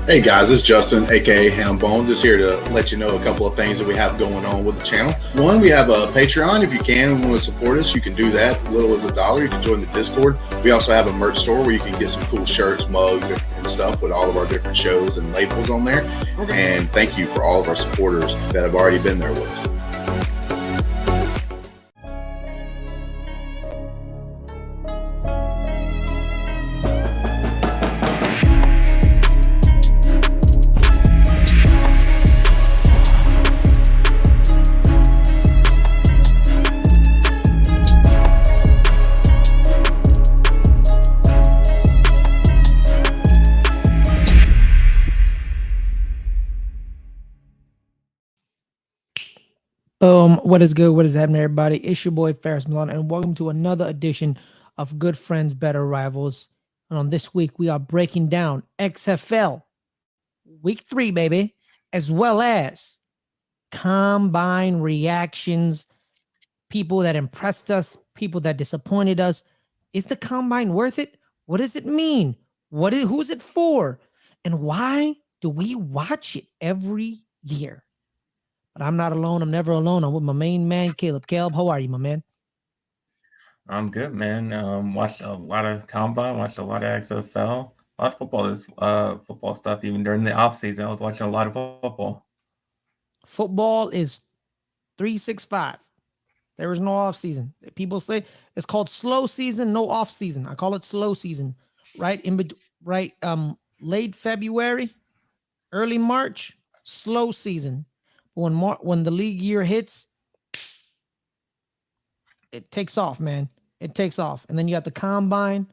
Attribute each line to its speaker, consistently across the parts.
Speaker 1: Hey guys, it's Justin, aka Hambone, just here to let you know a couple of things that we have going on with the channel. One, we have a Patreon. If you can and want to support us, you can do that. Little as $1. You can join the Discord. We also have a merch store where you can get some cool shirts, mugs, and stuff with all of our different shows and labels on there. And thank you for all of our supporters that have already been there with us.
Speaker 2: Boom. What is good? What is happening, everybody? It's your boy Ferris Milan, and welcome to another edition of Good Friends, Better Rivals. And on this week, we are breaking down XFL Week 3, baby, as well as combine reactions, people that impressed us, people that disappointed us. Is the combine worth it? What does it mean? Who's it for? And why do we watch it every year? But I'm not alone. I'm never alone. I'm with my main man, Caleb. Caleb, how are you, my man?
Speaker 3: I'm good, man. Watched a lot of combine, watched a lot of XFL, a lot of football stuff. Even during the off season, I was watching a lot of football.
Speaker 2: Football is 365. There is no off season. People say it's called slow season, no off season. I call it slow season. Late February, early March, slow season. When the league year hits, it takes off, man. It takes off. And then you got the combine.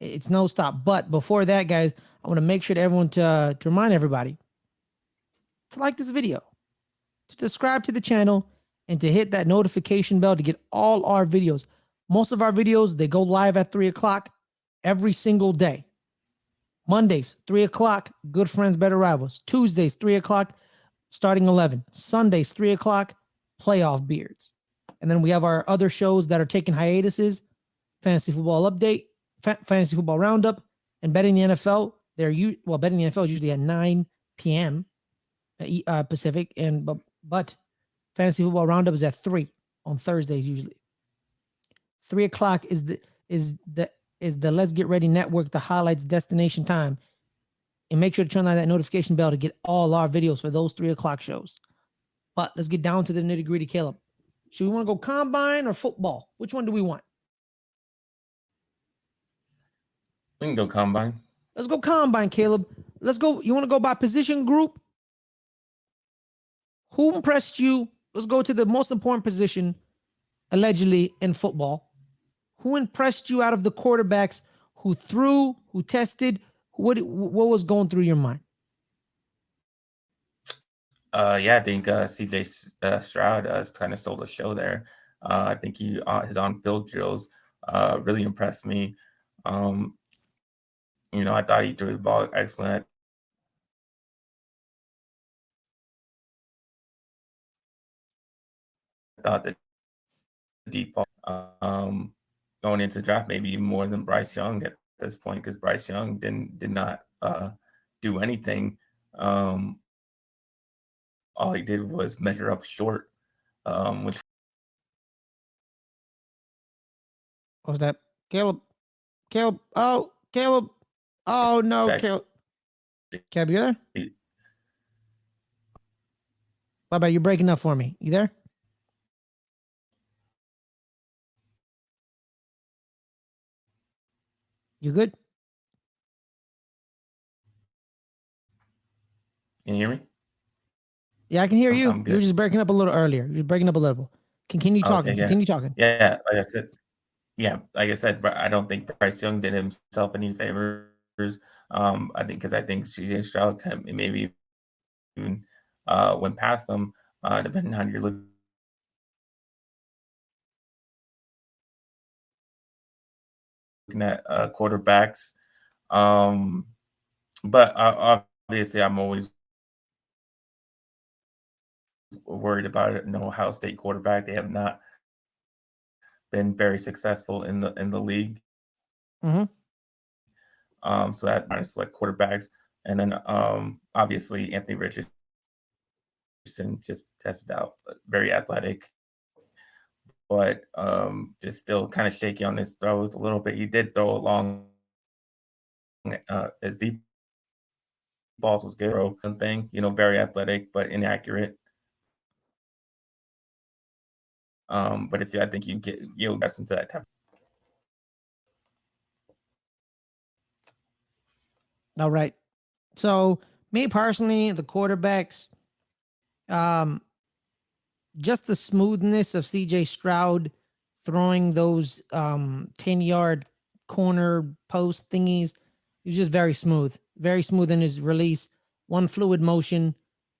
Speaker 2: It's no stop. But before that, guys, I want to make sure to everyone to remind everybody to like this video, to subscribe to the channel, and to hit that notification bell to get all our videos. Most of our videos, they go live at 3 o'clock every single day. Mondays, 3 o'clock, Good Friends, Better Rivals. Tuesdays, 3 o'clock, starting 11. Sundays, 3 o'clock, Playoff Beards. And then we have our other shows that are taking hiatuses, Fantasy Football Update, Fantasy Football Roundup, and Betting the NFL. Betting the NFL is usually at 9 p.m. Pacific, but Fantasy Football Roundup is at 3 on Thursdays usually. 3 o'clock is the Let's Get Ready Network, the highlights destination time. And make sure to turn on that notification bell to get all our videos for those 3 o'clock shows. But let's get down to the nitty gritty, Caleb. Should we want to go combine or football? Which one do we want?
Speaker 3: We can go combine.
Speaker 2: Let's go combine, Caleb. Let's go. You want to go by position group? Who impressed you? Let's go to the most important position, allegedly, in football. Who impressed you out of the quarterbacks? Who threw? Who tested? What was going through your mind?
Speaker 3: I think CJ Stroud kind of stole the show there. I think his on-field drills really impressed me. I thought he threw the ball excellent. I thought the deep ball going into the draft maybe even more than Bryce Young at this point, because Bryce Young did not do anything. All he did was measure up short, which
Speaker 2: What was that? Caleb. Oh, Caleb. Oh, no, Caleb. Caleb, you there? Bye-bye, you're breaking up for me. You there? You good?
Speaker 3: Can you hear me?
Speaker 2: Yeah, I can hear you. You were just breaking up a little earlier. You're breaking up a little. Continue talking.
Speaker 3: Okay, yeah.
Speaker 2: Continue talking.
Speaker 3: Yeah, like I said, I don't think Bryce Young did himself any favors. I think CJ Stroud kind of maybe even went past him, depending on how you're looking at quarterbacks. But obviously, I'm always worried about it. No Ohio State quarterback. They have not been very successful in the league.
Speaker 2: Mm-hmm.
Speaker 3: So that minus like quarterbacks. And then obviously Anthony Richardson just tested out, very athletic, but just still kind of shaky on his throws a little bit. He did throw a long his deep balls was good. Thing, very athletic but inaccurate. But I think you'll get into that type.
Speaker 2: All right. So me personally, the quarterbacks, just the smoothness of CJ Stroud throwing those 10-yard corner post thingies. He was just very smooth in his release. One fluid motion,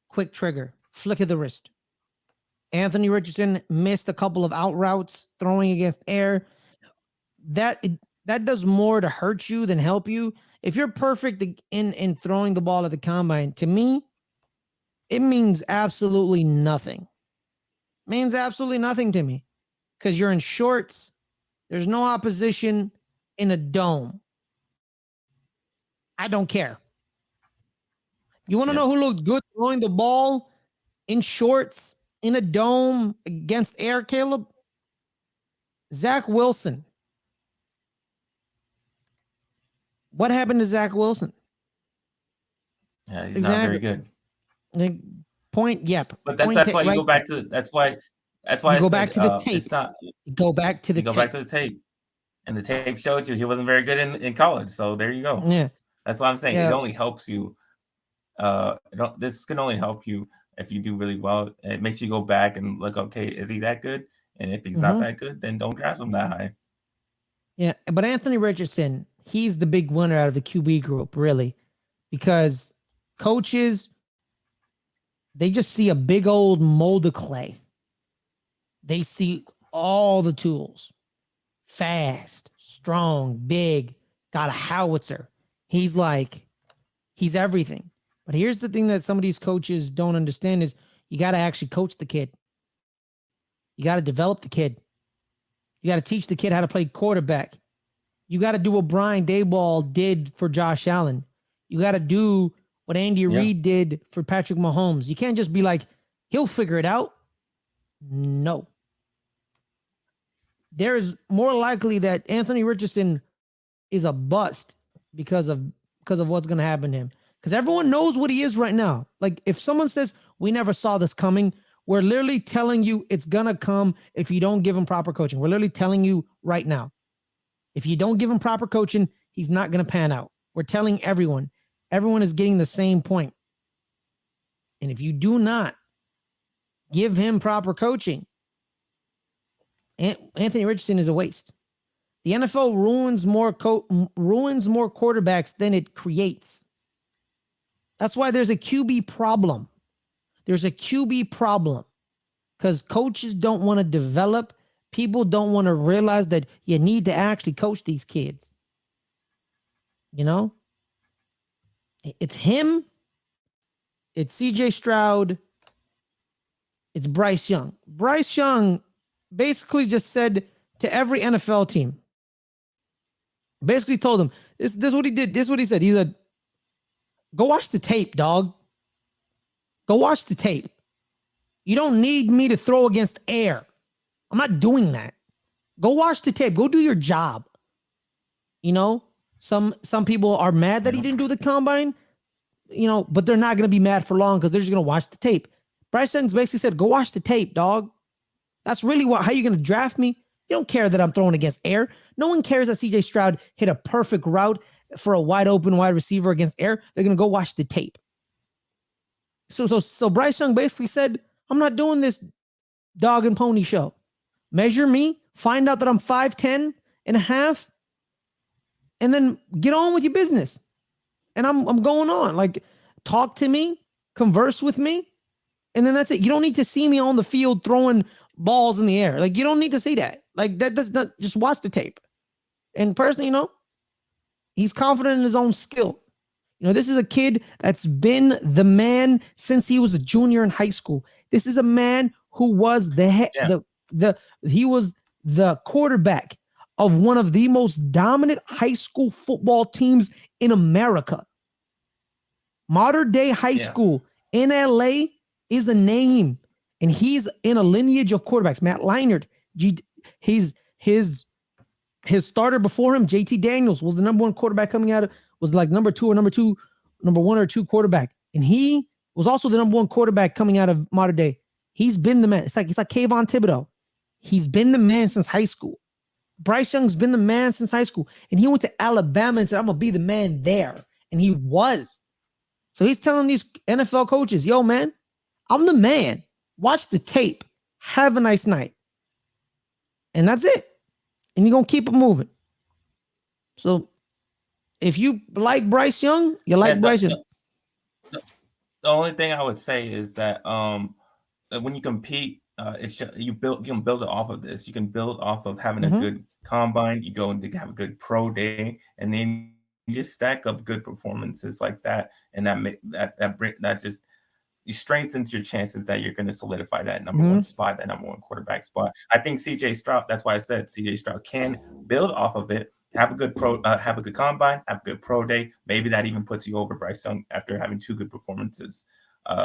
Speaker 2: quick trigger, flick of the wrist. Anthony Richardson missed a couple of out routes throwing against air. That does more to hurt you than help you. If you're perfect in throwing the ball at the combine, to me, it means absolutely nothing. It means absolutely nothing to me because you're in shorts. There's no opposition in a dome. I don't care. You want to know who looked good throwing the ball in shorts in a dome against air, Caleb? Zach Wilson. What happened to Zach Wilson?
Speaker 3: Yeah, he's not very good.
Speaker 2: Point, yep.
Speaker 3: But that's why you go back to that's why you
Speaker 2: go back to the tape.
Speaker 3: It's not
Speaker 2: go back to the tape.
Speaker 3: Go back to the tape. And the tape showed you he wasn't very good in college. So there you go.
Speaker 2: Yeah.
Speaker 3: That's what I'm saying. It only helps you. This can only help you if you do really well. It makes you go back and look, okay, is he that good? And if he's not that good, then don't draft him that high.
Speaker 2: Yeah, but Anthony Richardson, he's the big winner out of the QB group, really, because coaches, they just see a big old mold of clay. They see all the tools. Fast, strong, big, got a howitzer. He's everything. But here's the thing that some of these coaches don't understand is you got to actually coach the kid. You got to develop the kid. You got to teach the kid how to play quarterback. You got to do what Brian Daboll did for Josh Allen. You got to do what Andy Reid did for Patrick Mahomes. You can't just be like, he'll figure it out. No. There is more likely that Anthony Richardson is a bust because of what's going to happen to him. Because everyone knows what he is right now. Like, if someone says, we never saw this coming, we're literally telling you it's going to come if you don't give him proper coaching. We're literally telling you right now. If you don't give him proper coaching, he's not going to pan out. We're telling everyone. Everyone is getting the same point. And if you do not give him proper coaching, Anthony Richardson is a waste. The NFL ruins more quarterbacks than it creates. That's why there's a QB problem. There's a QB problem because coaches don't want to develop. People don't want to realize that you need to actually coach these kids. You know? It's him. It's CJ Stroud. It's Bryce Young. Bryce Young basically just said to every NFL team, basically told them, this is what he did. This is what he said. He said, go watch the tape, dog. Go watch the tape. You don't need me to throw against air. I'm not doing that. Go watch the tape. Go do your job. You know, some people are mad that he didn't do the combine, you know, but they're not going to be mad for long because they're just going to watch the tape. Bryce Young's basically said, go watch the tape, dog. That's really how you're going to draft me. You don't care that I'm throwing against air. No one cares that CJ Stroud hit a perfect route for a wide open wide receiver against air. They're going to go watch the tape. So Bryce Young basically said, I'm not doing this dog and pony show. Measure me, find out that I'm 5'10 and a half, and then get on with your business. And I'm going on. Like, talk to me, converse with me, and then that's it. You don't need to see me on the field throwing balls in the air. Like, you don't need to see that. Like, that does not, just watch the tape. And personally, you know, he's confident in his own skill. You know, this is a kid that's been the man since he was a junior in high school. This is a man who was he was the quarterback of one of the most dominant high school football teams in America. Modern day high school in LA is a name, and he's in a lineage of quarterbacks. Matt Leinart, his starter before him, JT Daniels, was the number one quarterback coming out of, was like number one or two quarterback. And he was also the number one quarterback coming out of modern day. He's been the man. It's like Kayvon Thibodeau. He's been the man since high school. Bryce Young's been the man since high school. And he went to Alabama and said, I'm going to be the man there. And he was. So he's telling these NFL coaches, yo, man, I'm the man. Watch the tape. Have a nice night. And that's it. And you're going to keep it moving. So if you like Bryce Young, you like Bryce Young.
Speaker 3: The only thing I would say is that when you compete, you can build it off of this. You can build off of having a good combine. You go and have a good pro day, and then you just stack up good performances like that, and that just you strengthens your chances that you're going to solidify that number one spot, that number one quarterback spot. I think CJ Stroud. That's why I said CJ Stroud can build off of it. Have a good have a good combine, have a good pro day. Maybe that even puts you over Bryce Young after having two good performances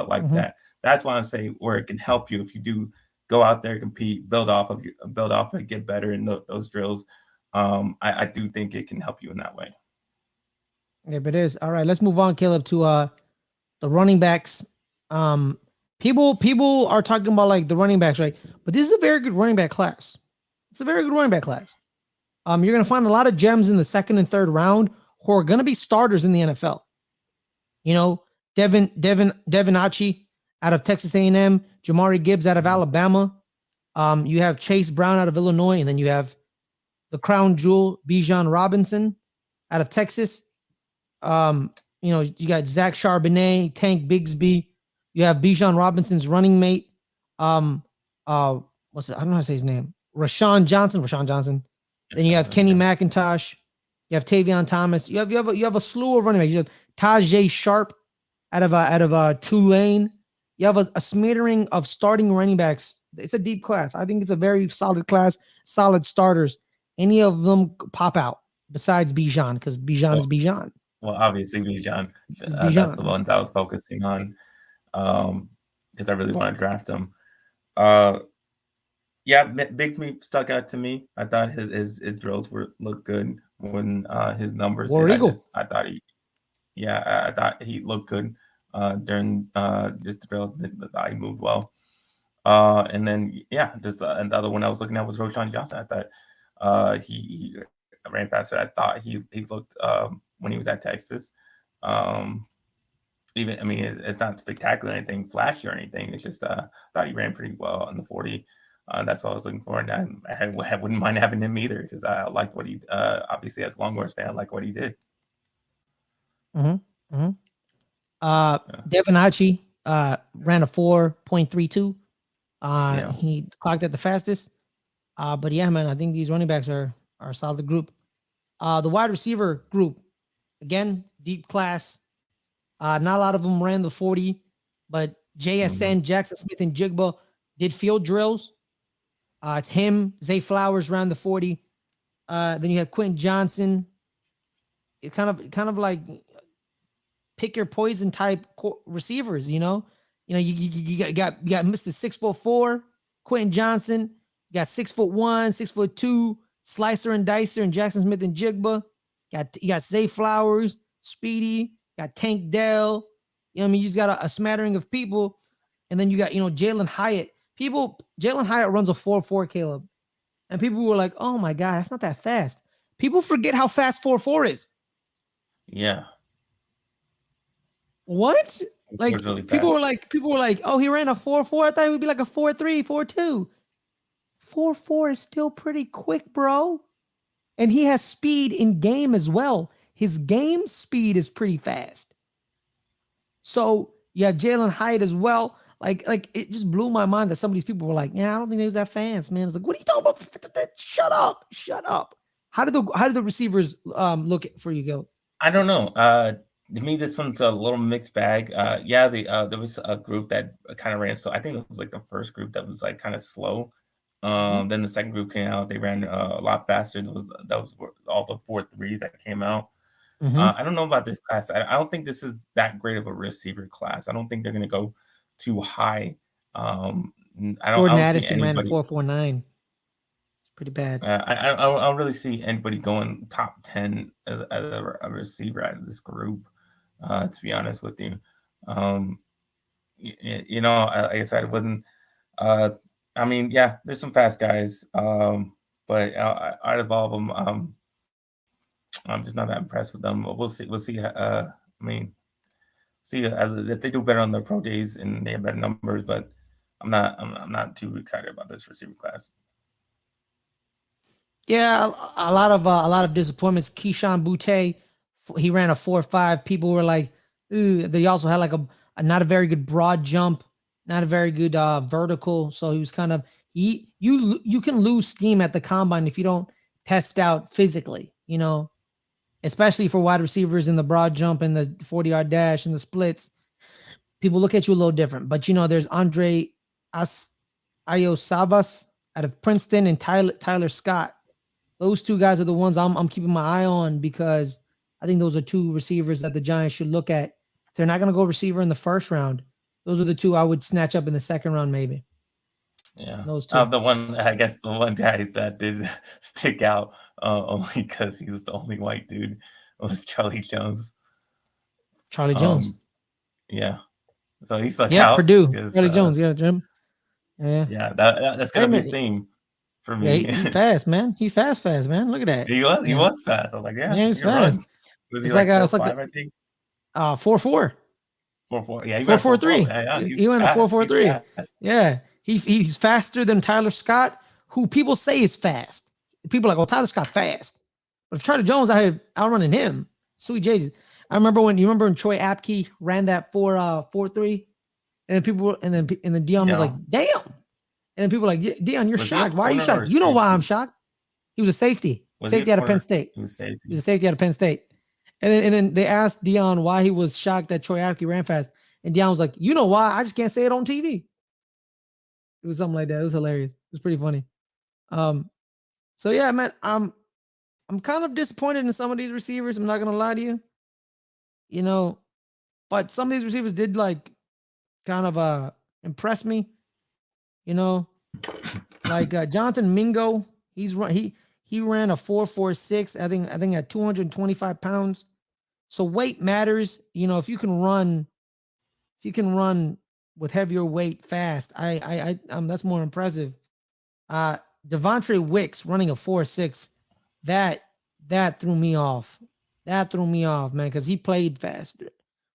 Speaker 3: like that. That's why I'm saying where it can help you if you do go out there, compete, build off of it, get better in those drills. I do think it can help you in that way.
Speaker 2: Yep, it is. All right, let's move on, Caleb, to the running backs. People are talking about like the running backs, right? But this is a very good running back class. It's a very good running back class. You're going to find a lot of gems in the second and third round who are going to be starters in the NFL. You know, Devin Achi out of Texas A&M, Jamari Gibbs out of Alabama. You have Chase Brown out of Illinois, and then you have the crown jewel, Bijan Robinson out of Texas. You got Zach Charbonnet, Tank Bigsby. You have Bijan Robinson's running mate. I don't know how to say his name. Rashawn Johnson. Then you have Kenny McIntosh. You have Tavion Thomas. You have a slew of running backs. You have Tajay Sharp out of Tulane. You have a smattering of starting running backs. It's a deep class. I think it's a very solid class, solid starters. Any of them pop out besides Bijan, because Bijan is Bijan.
Speaker 3: Well, obviously Bijan. That's the ones I was focusing on because I really want to draft him. Bigsby stuck out to me. I thought his drills looked good when his numbers did. I thought he looked good during this drill. That he moved well. And then the other one I was looking at was Roschon Johnson. I thought he ran faster. I thought he looked when he was at Texas. It's not spectacular or anything, flashy or anything. It's just I thought he ran pretty well on the 40. That's what I was looking for, and I wouldn't mind having him either because I liked what he. Obviously, as a Longhorns fan, I like what he did.
Speaker 2: Devin Achi ran a 4.32. He clocked at the fastest. But yeah, man, I think these running backs are a solid group. The wide receiver group, again, deep class. Not a lot of them ran the 40, but JSN, Jackson Smith, and Jigba did field drills. It's him. Zay Flowers ran the 40. Then you have Quentin Johnson. It kind of like pick your poison type receivers. You got Mr. 6'4", Quentin Johnson. You got 6'1", 6'2", Slicer and Dicer, and Jackson Smith and Jigba. You got Zay Flowers, Speedy. Got Tank Dell. You just got a smattering of people, and then you got Jalen Hyatt. Jalen Hyatt runs a 4.4, Caleb. And people were like, oh my God, that's not that fast. People forget how fast 4.4 is.
Speaker 3: Yeah.
Speaker 2: What? Like really people were like, oh, he ran a 4.4. I thought it would be like a 4.3, 4.2. 4.4 is still pretty quick, bro. And he has speed in game as well. His game speed is pretty fast. So you have Jalen Hyatt as well. Like it just blew my mind that some of these people were like, yeah, I don't think they was that fast, man. I was like, what are you talking about? Shut up. How did the receivers look for you, Gil?
Speaker 3: I don't know. To me, this one's a little mixed bag. There was a group that kind of ran slow. I think it was like the first group that was like kind of slow. Then the second group came out. They ran a lot faster. That was all the 4.3s that came out. I don't know about this class. I don't think this is that great of a receiver class. I don't think they're going to go too high. I
Speaker 2: Jordan
Speaker 3: don't see
Speaker 2: Addison ran a
Speaker 3: anybody.
Speaker 2: 4.49. It's pretty bad.
Speaker 3: I don't really see anybody going top 10 as a receiver out of this group. To be honest with you, like I said, it wasn't. I mean, yeah, there's some fast guys, but out of all of them, I'm just not that impressed with them. We'll see. We'll see. I mean, see if they do better on their pro days and they have better numbers. But I'm not too excited about this receiver class.
Speaker 2: Yeah, a lot of disappointments. Keyshawn Boutte, he ran a 4.5. People were like, "Ooh." They also had like a not a very good broad jump, not a very good vertical. So he was kind of you can lose steam at the combine if you don't test out physically, especially for wide receivers in the broad jump and the 40-yard dash and the splits. People look at you a little different. But there's Andre Ayosavas out of Princeton and Tyler Scott. Those two guys are the ones I'm keeping my eye on because I think those are two receivers that the Giants should look at. If they're not going to go receiver in the first round, those are the two I would snatch up in the second round, maybe.
Speaker 3: Yeah,
Speaker 2: those two.
Speaker 3: The one guy that did stick out only because he was the only white dude was Charlie Jones.
Speaker 2: Charlie Jones.
Speaker 3: Yeah. So he stuck out.
Speaker 2: Yeah, Purdue. Charlie Jones. Yeah, Jim. Yeah.
Speaker 3: Yeah, that's gonna be a theme for me.
Speaker 2: Yeah, he's fast, man. He's fast, man. Look at that.
Speaker 3: He was fast. I was like, yeah,
Speaker 2: he's fast.
Speaker 3: Was
Speaker 2: it's
Speaker 3: he like 4.5,
Speaker 2: I
Speaker 3: think?
Speaker 2: 4.4.
Speaker 3: 4.4. Yeah, he
Speaker 2: 4.43.
Speaker 3: Yeah,
Speaker 2: he went a 4.43. Yeah, he's faster than Tyler Scott, who people say is fast. People are like, oh, Tyler Scott's fast. But if Charlie Jones out here outrunning him, sweet Jesus. I remember when Troy Apke ran that 4.3, and then Deion was like, damn. And then people were like, Deion, you're shocked. Why are you shocked? You know why I'm shocked. He was a safety. Safety out of Penn State. He was a safety out of Penn State. And then they asked Deion why he was shocked that Troy Apke ran fast. And Deion was like, you know why? I just can't say it on TV. It was something like that. It was hilarious. It was pretty funny. So yeah, man, I'm kind of disappointed in some of these receivers. I'm not gonna lie to you. But some of these receivers did like kind of impress me. Like Jonathan Mingo, he ran a 4.46. I think at 225 pounds. So weight matters. If you can run with heavier weight fast, that's more impressive. Devontre Wicks running a 4.6, that threw me off. That threw me off, man, because he played faster.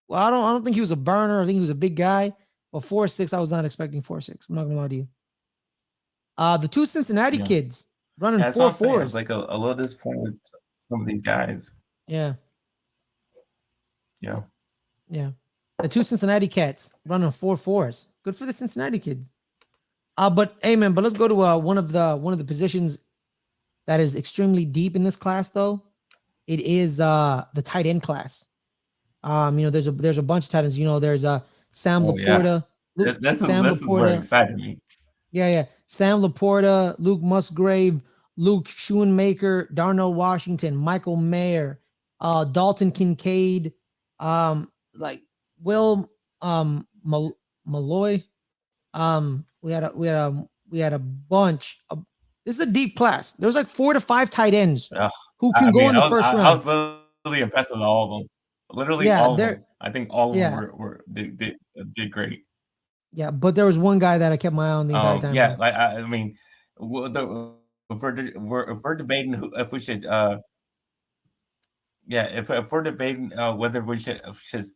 Speaker 2: Well, I don't think he was a burner. I think he was a big guy. But 4.6, I was not expecting 4.6. I'm not gonna lie to you. The two Cincinnati kids running 4.4s.
Speaker 3: It's like a little disappointed with some of these guys.
Speaker 2: Yeah.
Speaker 3: Yeah.
Speaker 2: Yeah. The two Cincinnati cats running 4.4s. Good for the Cincinnati kids. But hey, man, let's go to one of the positions that is extremely deep in this class, though. It is the tight end class. There's a bunch of tight ends. There's Sam Laporta.
Speaker 3: Yeah. This is what excited me.
Speaker 2: Yeah. Sam Laporta, Luke Musgrave, Luke Schoonmaker, Darnell Washington, Michael Mayer, Dalton Kincaid, like Will Malloy. We had a bunch of. This is a deep class. There's like 4 to 5 tight ends who can go in the first round.
Speaker 3: I was literally impressed with all of them. Literally all of them. I think all of them did great.
Speaker 2: Yeah, but there was one guy that I kept my eye on the entire time.
Speaker 3: Yeah, like I mean, if we're debating if we should, if we're debating whether we should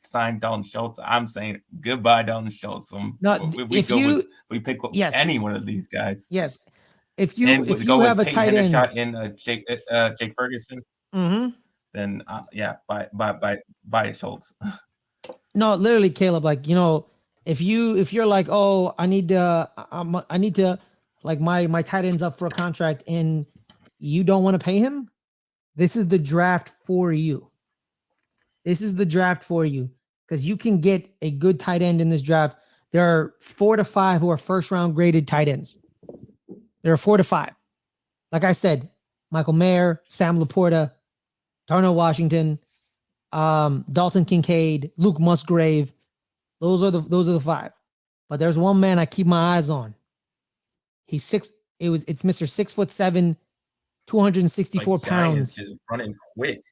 Speaker 3: sign Dalton Schultz, I'm saying goodbye, Dalton Schultz. We pick any one of these guys.
Speaker 2: Yes, if you have a tight end
Speaker 3: shot in Jake Ferguson, then buy Schultz.
Speaker 2: No, literally, Caleb. Like if you're like, oh, I need to like my tight end's up for a contract and you don't want to pay him, this is the draft for you. This is the draft for you because you can get a good tight end in this draft. There are 4 to 5 who are first round graded tight ends. There are 4 to 5. Like I said, Michael Mayer, Sam Laporta, Darnell Washington, Dalton Kincaid, Luke Musgrave. Those are the 5. But there's one man I keep my eyes on. It's Mr. 6'7", 264 pounds.
Speaker 3: Just running quick.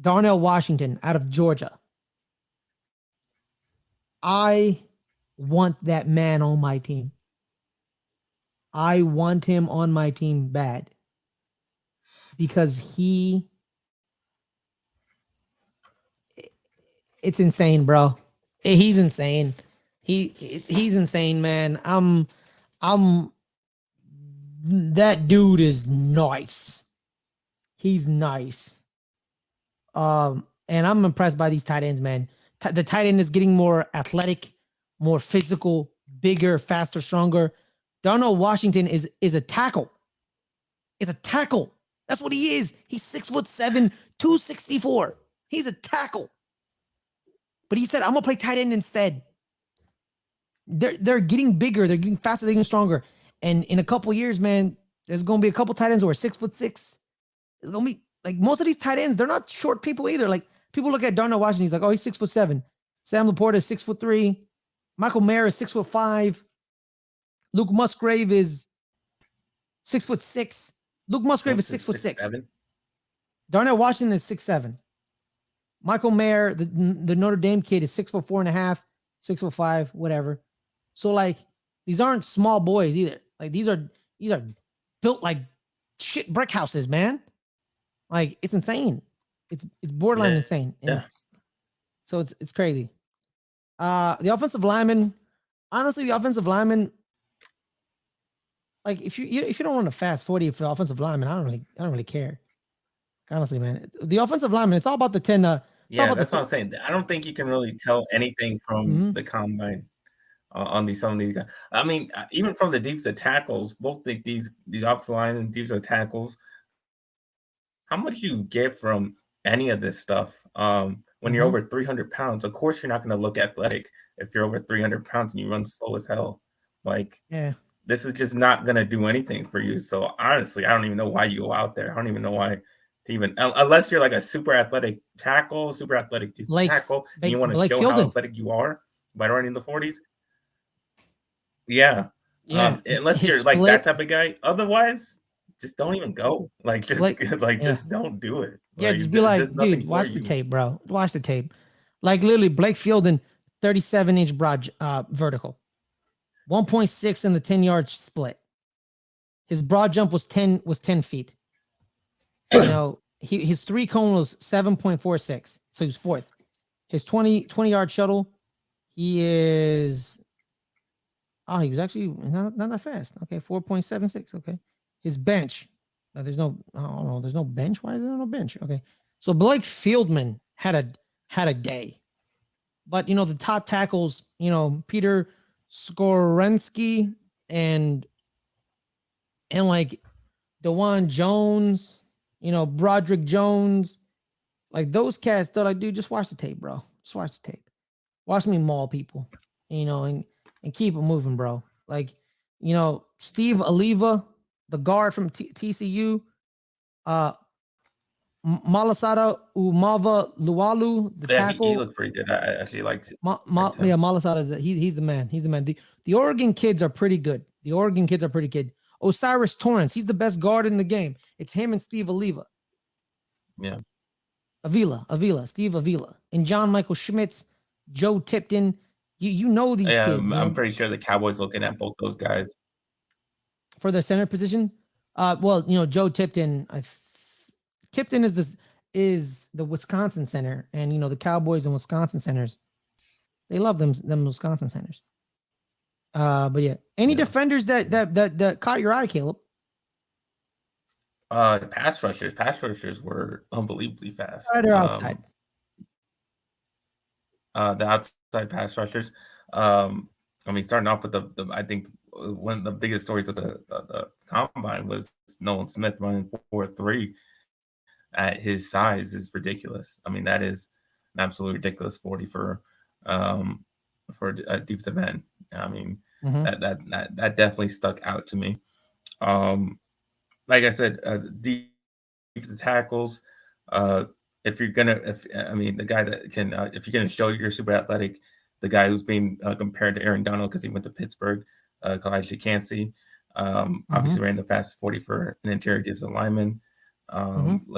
Speaker 2: Darnell Washington out of Georgia. I want that man on my team. I want him on my team bad. Because it's insane, bro. He's insane. He's insane, man. That dude is nice. He's nice. And I'm impressed by these tight ends, man. The tight end is getting more athletic, more physical, bigger, faster, stronger. Darnell Washington is a tackle. Is a tackle. That's what he is. He's 6'7", 264. He's a tackle. But he said, I'm gonna play tight end instead. They're getting bigger, they're getting faster, they're getting stronger. And in a couple years, man, there's gonna be a couple tight ends who are 6'6". It's gonna be like most of these tight ends, they're not short people either. Like people look at Darnell Washington, he's like, oh, he's 6'7". Sam Laporta is 6'3". Michael Mayer is 6'5". Luke Musgrave is 6'6". Luke Musgrave is 6'6". Darnell Washington is 6'7". Michael Mayer, the Notre Dame kid, is 6'4.5", 6'5", whatever. So like these aren't small boys either. Like these are built like shit brick houses, man. Like it's insane. It's borderline insane.
Speaker 3: Yeah.
Speaker 2: So it's crazy. The offensive lineman, honestly, like if you don't want to fast 40 for offensive lineman, I don't really care. Honestly, man, the offensive lineman, it's all about the 10.
Speaker 3: That's what I'm saying. I don't think you can really tell anything from the combine on some of these guys. I mean, even from the defensive tackles, both these offensive line and defensive tackles, how much you get from any of this stuff when you're over 300 pounds? Of course, you're not going to look athletic if you're over 300 pounds and you run slow as hell. Like, this is just not going to do anything for you. So honestly, I don't even know why you go out there. I don't even know why. Even unless you're like a super athletic tackle, super athletic tackle, and you want to show how athletic you are by running the 40s. Yeah. Unless you're like that type of guy. Otherwise, just don't even go. Like just just don't do it.
Speaker 2: Yeah, just be like, dude, watch the tape, bro. Watch the tape. Like literally, Blake Fielding, 37-inch broad vertical, 1.6 in the 10-yard split. His broad jump was 10 feet. You know, his 3-cone was 7.46, so he was 4th. His 20-yard shuttle, he was actually not that fast. Okay, 4.76. Okay, his bench, there's no bench. Why is there no bench? Okay, so Blake Fieldman had a day, but you know the top tackles, you know, Peter Skorensky and like DeJuan Jones. You know, Broderick Jones, like those cats, they're like, dude, just watch the tape, bro. Just watch the tape. Watch me maul people, you know, and keep it moving, bro. Like, you know, Steve Oliva, the guard from TCU, Malasada Umava Lualu, the tackle.
Speaker 3: He looked pretty good. I actually liked it.
Speaker 2: Malasada, he's the man. He's the man. The Oregon kids are pretty good. Osiris Torrance, he's the best guard in the game. It's him and Steve Oliva.
Speaker 3: Yeah.
Speaker 2: Steve Avila. And John Michael Schmitz, Joe Tipton. You know these kids.
Speaker 3: I'm pretty sure the Cowboys looking at both those guys.
Speaker 2: For their center position? Well, you know, Joe Tipton. Tipton is the Wisconsin center. And, you know, the Cowboys and Wisconsin centers, they love them Wisconsin centers. But yeah, any defenders that caught your eye, Caleb?
Speaker 3: Pass rushers were unbelievably fast.
Speaker 2: Outside or outside?
Speaker 3: The outside pass rushers. I mean, starting off with I think one of the biggest stories of the combine was Nolan Smith running 4.3 at his size is ridiculous. I mean, that is an absolutely ridiculous 40 for a defensive end. I mean, that definitely stuck out to me. Like I said, defensive tackles, if you're gonna, if I mean, the guy that can, if you're gonna show you're super athletic, the guy who's being compared to Aaron Donald because he went to Pittsburgh, Kalaji Cansey,
Speaker 2: Mm-hmm.
Speaker 3: obviously ran the fastest 40 for an interior defensive lineman,
Speaker 2: Mm-hmm.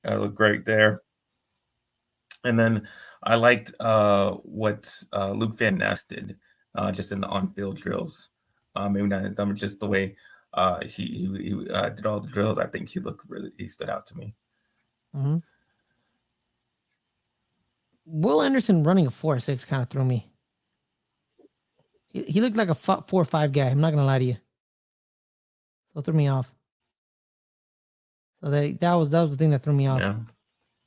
Speaker 3: looked great there. And then I liked what Luke Van Ness did just in the on-field drills. Maybe not in them, just the way he did all the drills. I think he stood out to me.
Speaker 2: Mm-hmm. Will Anderson running a 4.6 kind of threw me. He looked like a 4.5 guy. I'm not gonna lie to you. So it threw me off. So that was the thing that threw me off.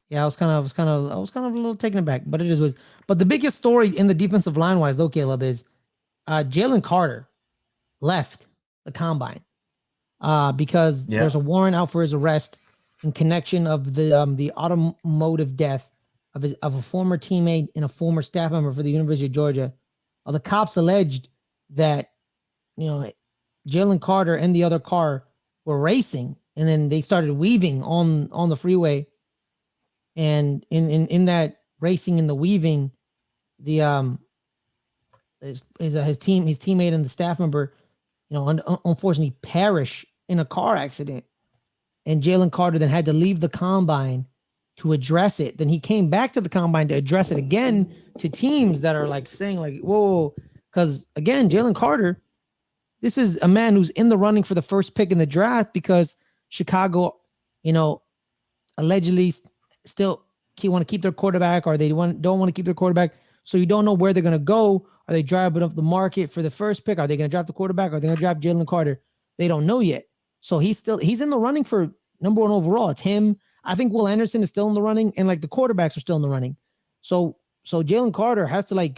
Speaker 2: Yeah, I was kind of a little taken aback, but it is what. But the biggest story in the defensive line wise, though, Caleb, is Jalen Carter left the combine because there's a warrant out for his arrest in connection of the automotive death of a former teammate and a former staff member for the University of Georgia. The cops alleged that Jalen Carter and the other car were racing, and then they started weaving on the freeway. And in that racing and the weaving, the his teammate and the staff member, unfortunately perish in a car accident. And Jalen Carter then had to leave the combine to address it. Then he came back to the combine to address it again to teams that are like saying like, whoa, because again, Jalen Carter, this is a man who's in the running for the first pick in the draft because Chicago, allegedly still want to keep their quarterback, or they don't want to keep their quarterback. So you don't know where they're going to go. Are they driving up the market for the first pick? Are they going to draft the quarterback? Are they going to draft Jalen Carter? They don't know yet. So he's in the running for number 1 overall. It's him. I think Will Anderson is still in the running, and like the quarterbacks are still in the running. So Jalen Carter has to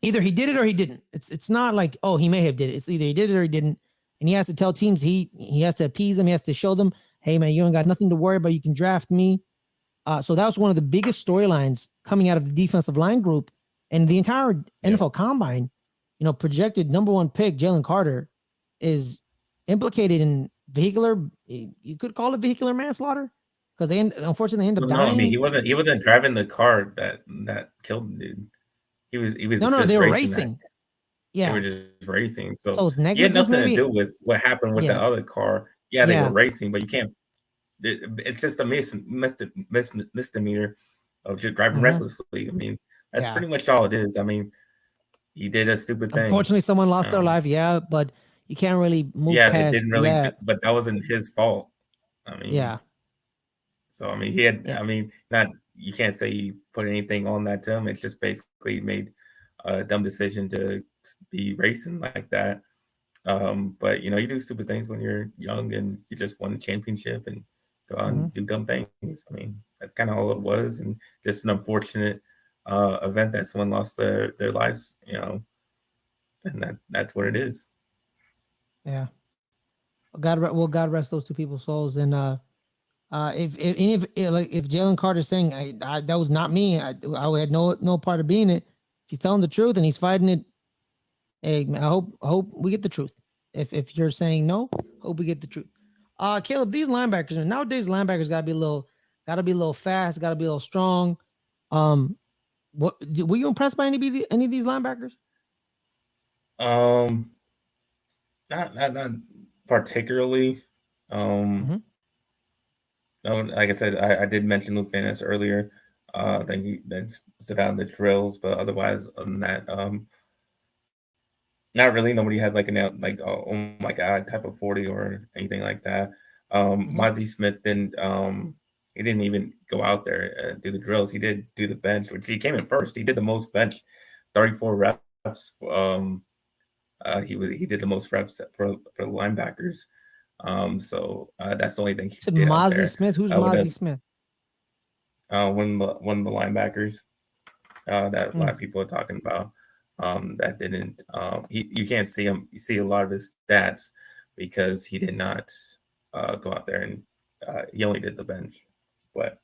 Speaker 2: either he did it or he didn't. It's not like, oh, he may have did it. It's either he did it or he didn't. And he has to tell teams, he has to appease them. He has to show them, hey man, you don't got nothing to worry about. You can draft me. So that was one of the biggest storylines coming out of the defensive line group, and the entire NFL Combine. Projected number 1 pick Jalen Carter is implicated in vehicular. You could call it vehicular manslaughter because unfortunately they end up dying.
Speaker 3: I mean, he wasn't driving the car that killed the dude. He was
Speaker 2: no, they were racing.
Speaker 3: Yeah, they were just racing. So
Speaker 2: it's
Speaker 3: he had nothing to do with what happened with the other car. Yeah, they were racing, but you can't. It's just a misdemeanor of just driving recklessly. I mean, that's pretty much all it is. I mean, he did a stupid thing.
Speaker 2: Unfortunately, someone lost their life. Yeah, but you can't really move past.
Speaker 3: It didn't really. But that wasn't his fault. I mean, So I mean, he had. I mean, not. You can't say he put anything on that to him. It's just basically made a dumb decision to be racing like that. But you do stupid things when you're young and you just won a championship and go out and do dumb things. I mean, that's kind of all it was, and just an unfortunate event that someone lost their lives, and that's what it is.
Speaker 2: Yeah. God rest those 2 people's souls. And if Jalen Carter's saying I that was not me, I had no part of being it. If he's telling the truth and he's fighting it, hey, I hope we get the truth. If you're saying no, hope we get the truth. Caleb, these linebackers nowadays, gotta be a little fast, gotta be a little strong. What were you impressed by any of these linebackers?
Speaker 3: Not particularly. No, like I said, I did mention Luke Van Ness earlier. I think he stood out in the drills, but otherwise, other than that, not really. Nobody had like oh my god type of 40 or anything like that. Mozzie Smith didn't. He didn't even go out there and do the drills. He did do the bench, which he came in first. He did the most bench, 34 reps. He did the most reps for the linebackers. So that's the only thing he did out there.
Speaker 2: Smith? Who's Mozzie Smith?
Speaker 3: One of the linebackers that a lot of people are talking about. That didn't. You can't see him. You see a lot of his stats because he did not go out there and he only did the bench. But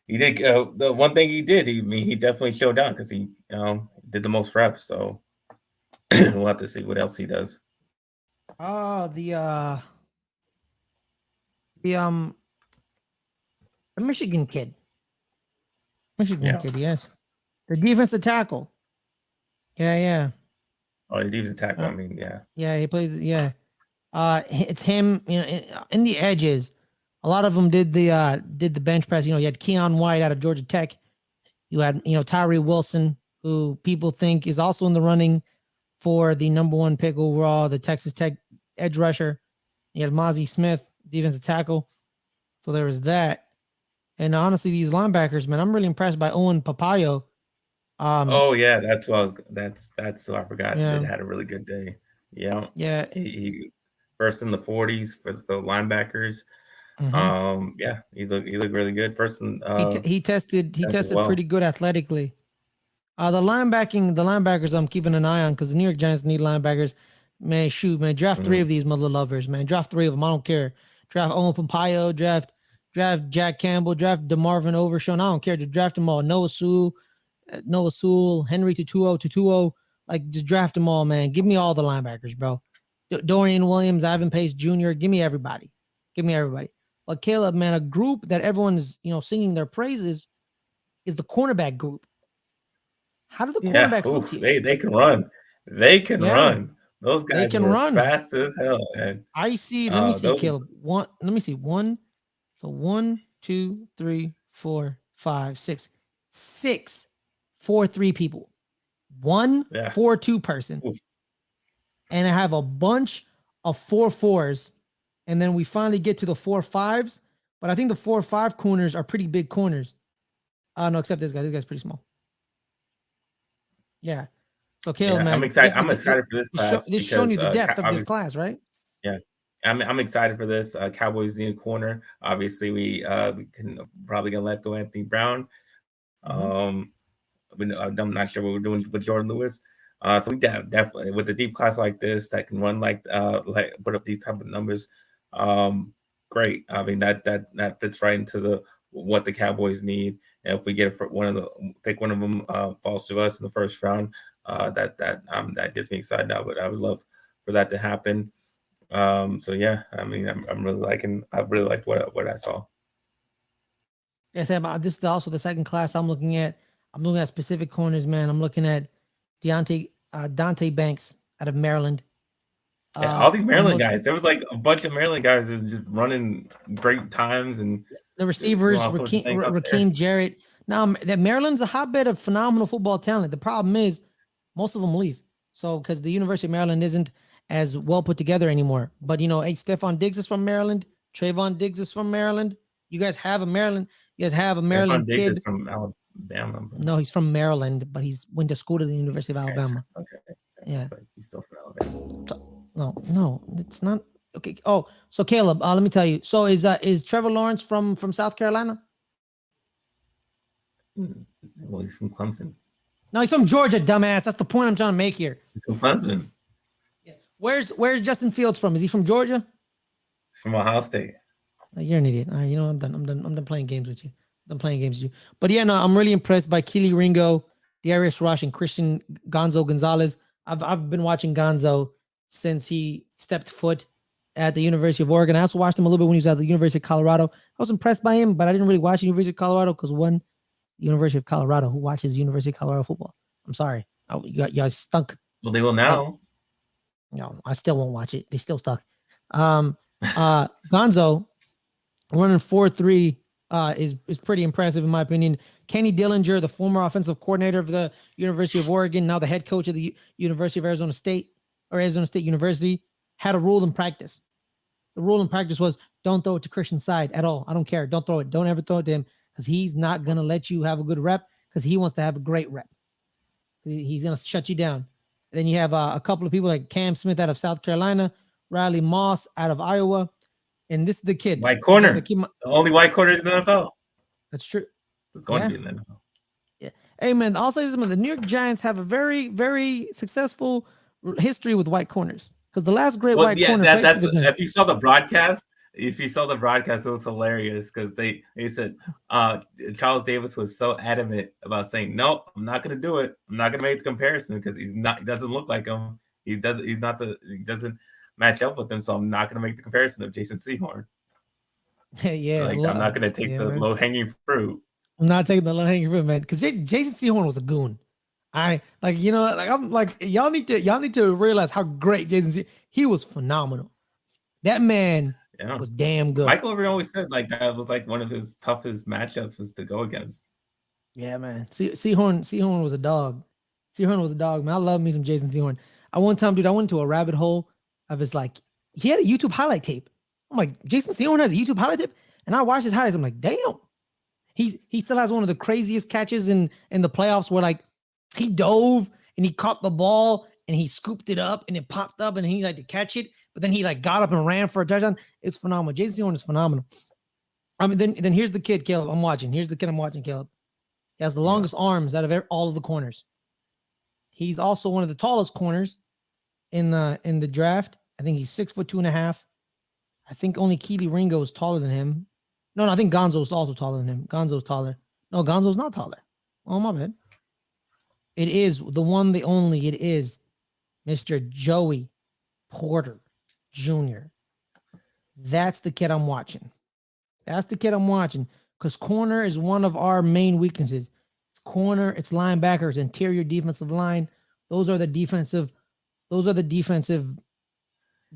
Speaker 3: he did the one thing he did. He definitely showed out because he did the most reps. So we'll have to see what else he does.
Speaker 2: Oh, the The Michigan kid. Michigan
Speaker 3: Yeah.
Speaker 2: kid, yes. The defensive tackle. Yeah.
Speaker 3: Oh, the defensive tackle. I mean, yeah.
Speaker 2: Yeah, he plays. Yeah. It's him. You know, in the edges, a lot of them did the bench press. You know, you had Keon White out of Georgia Tech. You had Tyree Wilson, who people think is also in the running for the number 1 pick overall, the Texas Tech edge rusher. You had Mozzie Smith, defensive tackle. So there was that. And honestly, these linebackers, man, I'm really impressed by Owen Papayo.
Speaker 3: Oh yeah, that's who I was. That's who I forgot
Speaker 2: Yeah.
Speaker 3: that had a really good day. Yeah.
Speaker 2: Yeah.
Speaker 3: He first in the 40s for the linebackers. Yeah, he looked really good. First in
Speaker 2: He tested
Speaker 3: well.
Speaker 2: pretty good athletically. The linebackers I'm keeping an eye on because the New York Giants need linebackers. Man, shoot, man, draft 3 of these mother lovers, man. Draft 3 of them. I don't care. Draft Owen Pompayo, draft Jack Campbell, draft DeMarvin Overshown. I don't care. Just draft them all. Noah Sewell, Henry Tutuo. Like, just draft them all, man. Give me all the linebackers, bro. Dorian Williams, Ivan Pace Jr. Give me everybody. But Caleb, man, a group that everyone's singing their praises is the cornerback group. How do the cornerbacks look to you?
Speaker 3: They can run. They can run. Those guys
Speaker 2: can
Speaker 3: were
Speaker 2: run.
Speaker 3: fast as hell. Man.
Speaker 2: I see. Let me see, Caleb. Let me see. 1. So 1, 2, 3, 4, 5, 6. 6 4-3 people. 1 4-2 person.
Speaker 3: Oof.
Speaker 2: And I have a bunch of 4-4s. And then we finally get to the 4-5s. But I think the 4-5 corners are pretty big corners. No, except this guy. This guy's pretty small. Yeah. So Caleb, man,
Speaker 3: I'm excited. I'm excited for this class.
Speaker 2: This showing you the depth of this class, right?
Speaker 3: Yeah, I'm excited for this. Cowboys need a corner. Obviously, we can probably gonna let go Anthony Brown. I'm not sure what we're doing with Jordan Lewis. So we definitely with a deep class like this that can run like put up these type of numbers. Great. I mean that fits right into what the Cowboys need. And if we get one of them falls to us in the first round, that gets me excited. I would love for that to happen. So yeah, I mean, I'm really liking. I really liked what I saw.
Speaker 2: I said about this is also the second class I'm looking at. I'm looking at specific corners, man. I'm looking at Dante Banks out of Maryland.
Speaker 3: Yeah, all these Maryland guys. There was like a bunch of Maryland guys that just running great times, and
Speaker 2: the receivers, Rakeem Jarrett. Now that Maryland's a hotbed of phenomenal football talent. The problem is most of them leave. So because the University of Maryland isn't as well put together anymore. But Stephon Diggs is from Maryland. Trayvon Diggs is from Maryland. You guys have a Maryland kid.
Speaker 3: Diggs is from Alabama.
Speaker 2: No, he's from Maryland, but he's went to school to the University of Alabama.
Speaker 3: Okay.
Speaker 2: Yeah.
Speaker 3: But he's still from Alabama.
Speaker 2: No, it's not. Okay. Oh, so Caleb, let me tell you. So is Trevor Lawrence from South Carolina?
Speaker 3: Well, he's from Clemson.
Speaker 2: No, he's from Georgia, dumbass. That's the point I'm trying to make here.
Speaker 3: He's from Clemson.
Speaker 2: Yeah. Where's Justin Fields from? Is he from Georgia?
Speaker 3: From Ohio State.
Speaker 2: You're an idiot. All right, I'm done playing games with you. But yeah, no, I'm really impressed by Keely Ringo, Darius Rush, and Christian Gonzo Gonzalez. I've been watching Gonzo since he stepped foot at the University of Oregon. I also watched him a little bit when he was at the University of Colorado. I was impressed by him, but I didn't really watch the University of Colorado because University of Colorado, who watches University of Colorado football? I'm sorry. You stunk.
Speaker 3: Well, they will now.
Speaker 2: No, I still won't watch it. They still stuck. Gonzo running 4.3 is pretty impressive in my opinion. Kenny Dillinger, the former offensive coordinator of the University of Oregon, now the head coach of the University of Arizona State University, had a rule in practice. The rule in practice was don't throw it to Christian's side at all. I don't care. Don't throw it. Don't ever throw it to him because he's not going to let you have a good rep because he wants to have a great rep. He's going to shut you down. And then you have a couple of people like Cam Smith out of South Carolina, Riley Moss out of Iowa. And this is the kid.
Speaker 3: White corner. The only white corners in the NFL.
Speaker 2: That's true.
Speaker 3: It's going to be in the NFL.
Speaker 2: Yeah. Hey, man, I'll say this, man. The New York Giants have a very, very successful history with white corners. Because the last great white corner.
Speaker 3: If you saw the broadcast, it was hilarious because they said Charles Davis was so adamant about saying, no, I'm not going to do it. I'm not going to make the comparison because he doesn't look like him. He doesn't match up with him. So I'm not going to make the comparison of Jason Sehorn.
Speaker 2: Yeah,
Speaker 3: Like, I'm not gonna take the
Speaker 2: man.
Speaker 3: low hanging fruit.
Speaker 2: I'm not taking the low hanging fruit, man. Because Jason Sehorn was a goon. I like, you know, like I'm like y'all need to realize how great he was phenomenal. That man was damn good.
Speaker 3: Michael Irvin always said like that was like one of his toughest matchups is to go against.
Speaker 2: Yeah, man. Sehorn was a dog. Sehorn was a dog, man. I love me some Jason Sehorn. I one time, dude, I went to a rabbit hole of his like he had a YouTube highlight tape. I'm like, Jason Sehorn has a YouTube highlight tape, and I watched his highlights. I'm like, damn. He still has one of the craziest catches in the playoffs where like he dove and he caught the ball and he scooped it up and it popped up and he like to catch it, but then he like got up and ran for a touchdown. It's phenomenal. Jason Sehorn is phenomenal. I mean, then here's the kid, Caleb. I'm watching. Here's the kid I'm watching, Caleb. He has the longest arms out of all of the corners. He's also one of the tallest corners in the draft. I think he's 6'2.5". I think only Keely Ringo is taller than him. No, I think Gonzo's also taller than him. Gonzo's taller. No, Gonzo's not taller. Oh, my bad. It is the one, the only. It is Mr. Joey Porter Jr. That's the kid I'm watching. That's the kid I'm watching because corner is one of our main weaknesses. It's corner, it's linebackers, interior defensive line. Those are the defensive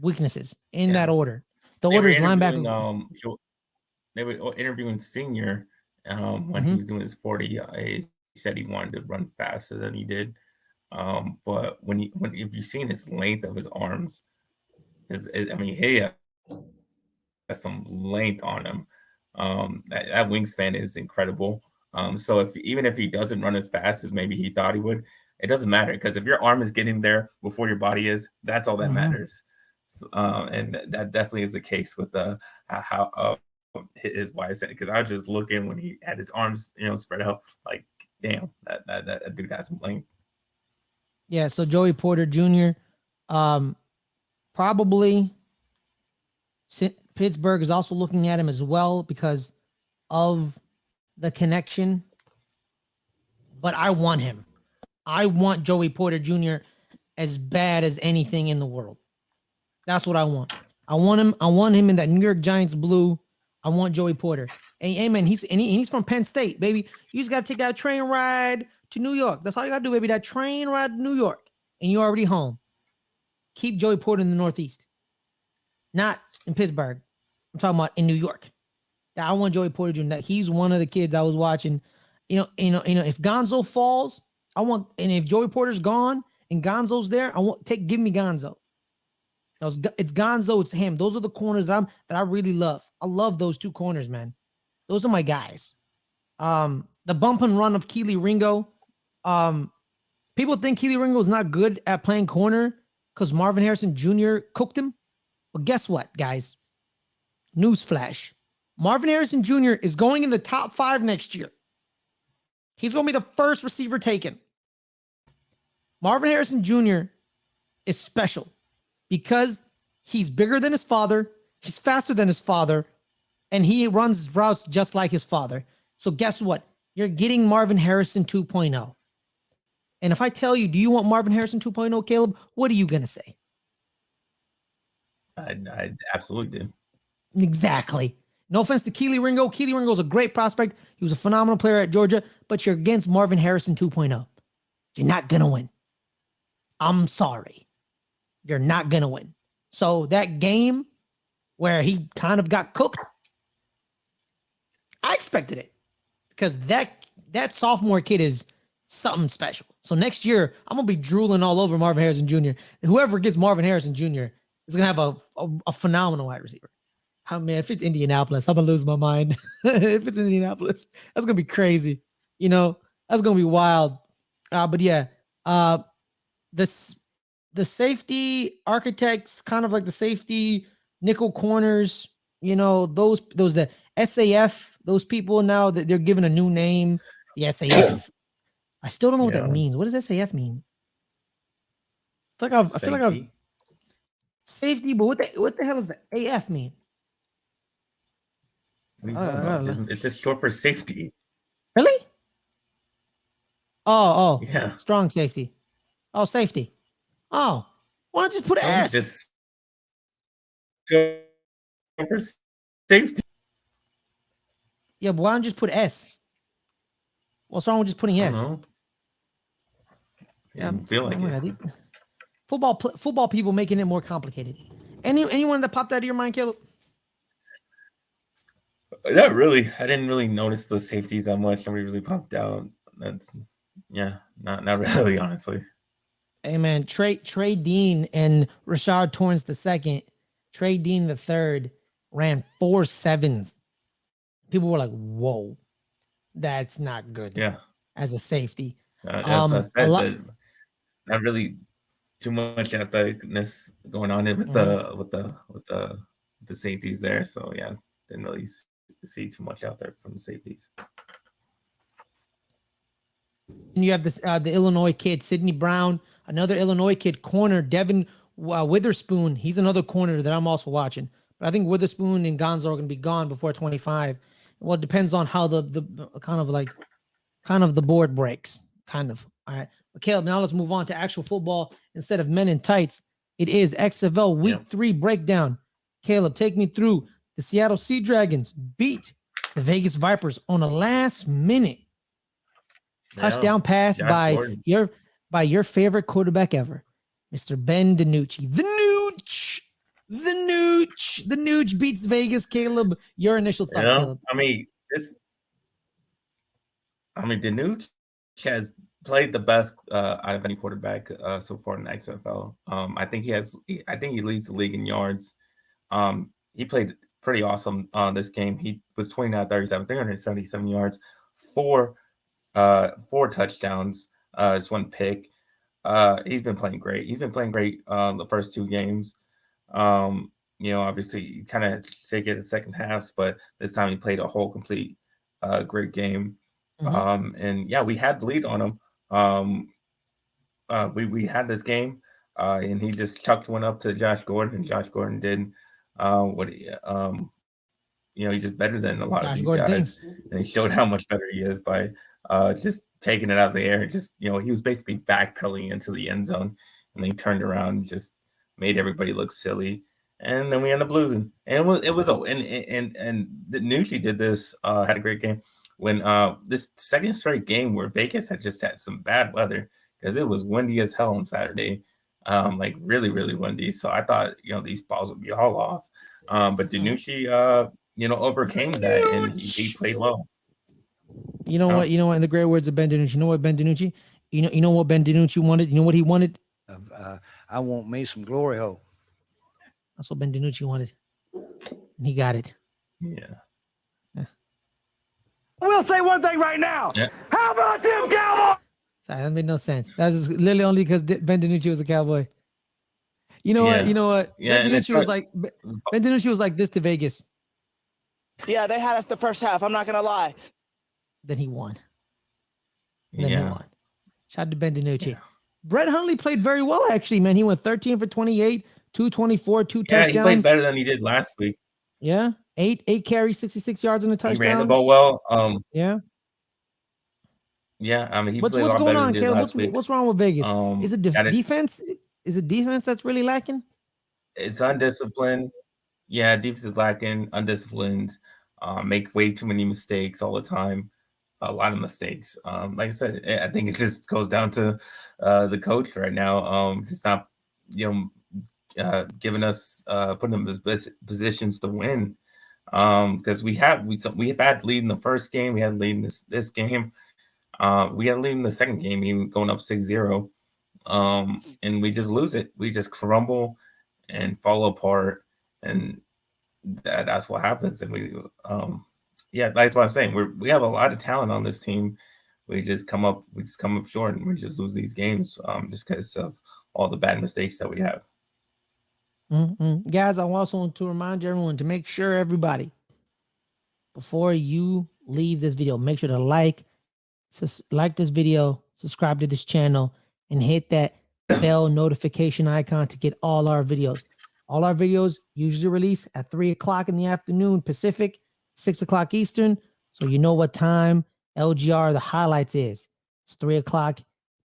Speaker 2: weaknesses in that order. The order is linebacker.
Speaker 3: They were interviewing Senior when he was doing his 40. He said he wanted to run faster than he did. But if you've seen his length of his arms, he has some length on him. That wingspan is incredible. So even if he doesn't run as fast as maybe he thought he would, it doesn't matter because if your arm is getting there before your body is, that's all that matters. And that definitely is the case with how his wide set. Because I was just looking when he had his arms, spread out, like, damn, that dude has some length.
Speaker 2: Yeah. So Joey Porter Jr. Probably Pittsburgh is also looking at him as well because of the connection. But I want him. I want Joey Porter Jr. as bad as anything in the world. That's what I want. I want him in that New York Giants blue. I want Joey Porter. Hey, man, he's from Penn State, baby. You just got to take that train ride to New York. That's all you got to do, baby. That train ride to New York, and you're already home. Keep Joey Porter in the Northeast, not in Pittsburgh. I'm talking about in New York. I want Joey Porter Jr. He's one of the kids I was watching. If Gonzo falls, and if Joey Porter's gone and Gonzo's there, give me Gonzo. It's Gonzo, it's him. Those are the corners that I really love. I love those two corners, man. Those are my guys. The bump and run of Keely Ringo. People think Keely Ringo is not good at playing corner because Marvin Harrison Jr. cooked him. But guess what, guys? Newsflash. Marvin Harrison Jr. is going in the top 5 next year. He's going to be the first receiver taken. Marvin Harrison Jr. is special because he's bigger than his father, he's faster than his father, and he runs routes just like his father. So guess what? You're getting Marvin Harrison 2.0. And if I tell you, do you want Marvin Harrison 2.0, Caleb? What are you going to say?
Speaker 3: I absolutely do.
Speaker 2: Exactly. No offense to Keely Ringo. Keely Ringo is a great prospect. He was a phenomenal player at Georgia, but you're against Marvin Harrison 2.0. You're not going to win. I'm sorry. You're not going to win. So that game where he kind of got cooked, I expected it because that sophomore kid is something special. So next year, I'm going to be drooling all over Marvin Harrison Jr. Whoever gets Marvin Harrison Jr. is going to have a phenomenal wide receiver. If it's Indianapolis, I'm going to lose my mind. If it's Indianapolis, that's going to be crazy. That's going to be wild. But yeah, the safety architects, kind of like the safety nickel corners, those the SAF, those people now that they're given a new name, the SAF. I still don't know what that means. What does SAF mean? I feel like I've safety, but what the hell does the AF mean?
Speaker 3: What are you talking about? It's just short for safety.
Speaker 2: Really? Oh,
Speaker 3: yeah.
Speaker 2: Strong safety. Oh, safety. Oh, why don't you just put an S?
Speaker 3: Just short for safety.
Speaker 2: Yeah, but why don't you just put S? What's wrong with just putting
Speaker 3: I
Speaker 2: S?
Speaker 3: don't know.
Speaker 2: Yeah,
Speaker 3: Didn't feel like it.
Speaker 2: Football people making it more complicated. Anyone that popped out of your mind, Caleb?
Speaker 3: Not really. I didn't really notice the safeties that much. Nobody really popped out. That's not really, honestly.
Speaker 2: Hey man, Trey Dean and Rashard Torrance II, Trey Dean III ran 4.7s. People were like, "Whoa, that's not good."
Speaker 3: Yeah,
Speaker 2: As a safety,
Speaker 3: as I
Speaker 2: a
Speaker 3: said,
Speaker 2: lot.
Speaker 3: that not really too much athleticness going on with
Speaker 2: Mhm.
Speaker 3: the safeties there. So yeah, didn't really see too much out there from the safeties.
Speaker 2: And you have this the Illinois kid, Sidney Brown, another Illinois kid, corner Devin Witherspoon. He's another corner that I'm also watching. But I think Witherspoon and Gonzo are going to be gone before 25. Well, it depends on how the kind of the board breaks. Kind of. All right. But Caleb, now let's move on to actual football instead of men in tights. It is XFL Week 3 breakdown. Caleb, take me through. The Seattle Sea Dragons beat the Vegas Vipers on a last minute touchdown pass
Speaker 3: Josh Gordon.
Speaker 2: by your favorite quarterback ever, Mr. Ben DiNucci. The Nooch beats Vegas. Caleb, your initial thoughts, Caleb?
Speaker 3: DiNucci has played the best out of any quarterback so far in the XFL. I think he leads the league in yards. He played pretty awesome this game. He was 29-37, 377 yards, four touchdowns, just one pick. He's been playing great. He's been playing great the first two games. Obviously kind of shake it the second half, but this time he played a whole complete great game. And yeah, we had the lead on him. We had this game, and he just chucked one up to Josh Gordon, and Josh Gordon did he's just better than a lot of these guys, and he showed how much better he is by just taking it out of the air. Just he was basically backpedaling into the end zone, and then he turned around and just made everybody look silly. And then we ended up losing. And and the Nucci did this, had a great game when this second straight game where Vegas had just had some bad weather because it was windy as hell on Saturday, like really, really windy. So I thought these balls would be all off. But DiNucci overcame that, and he played well.
Speaker 2: You know what? In the great words of Ben DiNucci, you know what Ben DiNucci? You know what Ben DiNucci wanted? You know what he wanted?
Speaker 4: I want me some glory hole.
Speaker 2: That's what Ben DiNucci wanted. And he got it.
Speaker 3: Yeah.
Speaker 4: We'll say one thing right now. Yeah. How about them Cowboys?
Speaker 2: Sorry, that made no sense. That was literally only because Ben DiNucci was a Cowboy. You know what? You know what?
Speaker 3: Yeah,
Speaker 2: Ben DiNucci was like this to Vegas.
Speaker 5: Yeah, they had us the first half. I'm not gonna lie.
Speaker 2: Then he won. He won. Shout out to Ben DiNucci. Yeah. Brett Hundley played very well, actually, man. He went 13 for 28, 224, 2 touchdowns.
Speaker 3: Yeah, he played better than he did last week.
Speaker 2: Yeah, eight carries, 66 yards on a touchdown.
Speaker 3: He ran the ball well.
Speaker 2: Yeah.
Speaker 3: Yeah, I mean, he
Speaker 2: what's
Speaker 3: played a lot
Speaker 2: going
Speaker 3: better
Speaker 2: on,
Speaker 3: than he did last week.
Speaker 2: What's wrong with Vegas? Is it defense? Is it defense that's really lacking?
Speaker 3: It's undisciplined. Yeah, defense is lacking, undisciplined, make way too many mistakes all the time. A lot of mistakes. Like I said, I think it just goes down to the coach right now. Just not, giving us, putting them in positions to win. Because we've had lead in the first game. We had lead in this game. We had lead in the second game, even going up 6-0. And we just lose it. We just crumble and fall apart, and that's what happens. And we that's what I'm saying. We have a lot of talent on this team. We just come up short, and we just lose these games just because of all the bad mistakes that we have.
Speaker 2: Guys, I also want to remind everyone to make sure everybody, before you leave this video, make sure to like this video, subscribe to this channel, and hit that bell notification icon to get all our videos. All our videos usually release at 3 o'clock in the afternoon Pacific, 6 o'clock Eastern. So you know what time LGR, the highlights is. It's 3 o'clock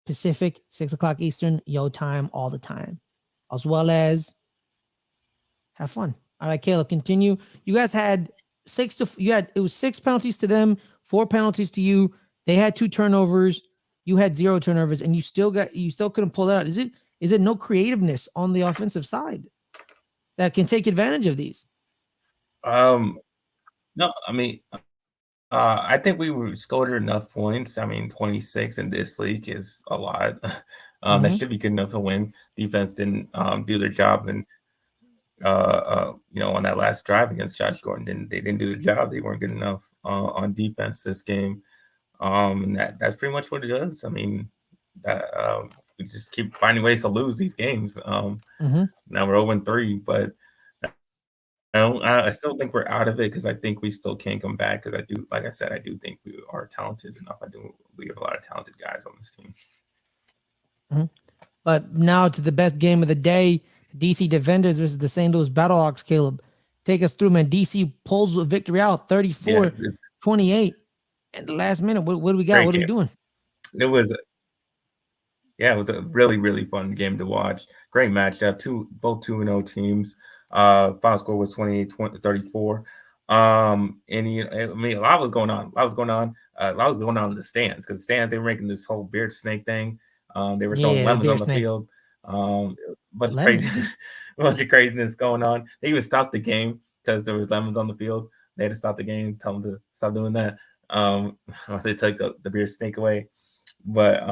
Speaker 2: Pacific, 6 o'clock Eastern, yo time all the time. As well as have fun. All right, Caleb, continue. You guys had it was 6 penalties to them, 4 penalties to you. They had 2 turnovers. You had 0 turnovers, and you still couldn't pull that out. Is it no creativeness on the offensive side that can take advantage of these?
Speaker 3: No, I mean, I think we scored enough points. I mean, 26 in this league is a lot. That should be good enough to win. Defense didn't do their job, and on that last drive against Josh Gordon, they didn't do the job. They weren't good enough on defense this game. And that's pretty much what it is. I mean, we just keep finding ways to lose these games. Now we're 0-3, but I still think we're out of it because I think we still can come back. Because like I said, I do think we are talented enough. We have a lot of talented guys on this team.
Speaker 2: But now to the best game of the day, DC Defenders versus the St. Louis Battlehawks. Caleb, take us through, man. DC pulls the victory out 34-28 at the last minute. What do we got? What are we doing?
Speaker 3: It was a really, really fun game to watch. Great matchup. Both 2-0 teams. Final score was 28-34. And a lot was going on. A lot was going on in the stands, because they were making this whole beard snake thing. They were throwing lemons on the field. Bunch of craziness going on. They even stopped the game because there was lemons on the field. They had to stop the game, tell them to stop doing that. Once they took the beard snake away. But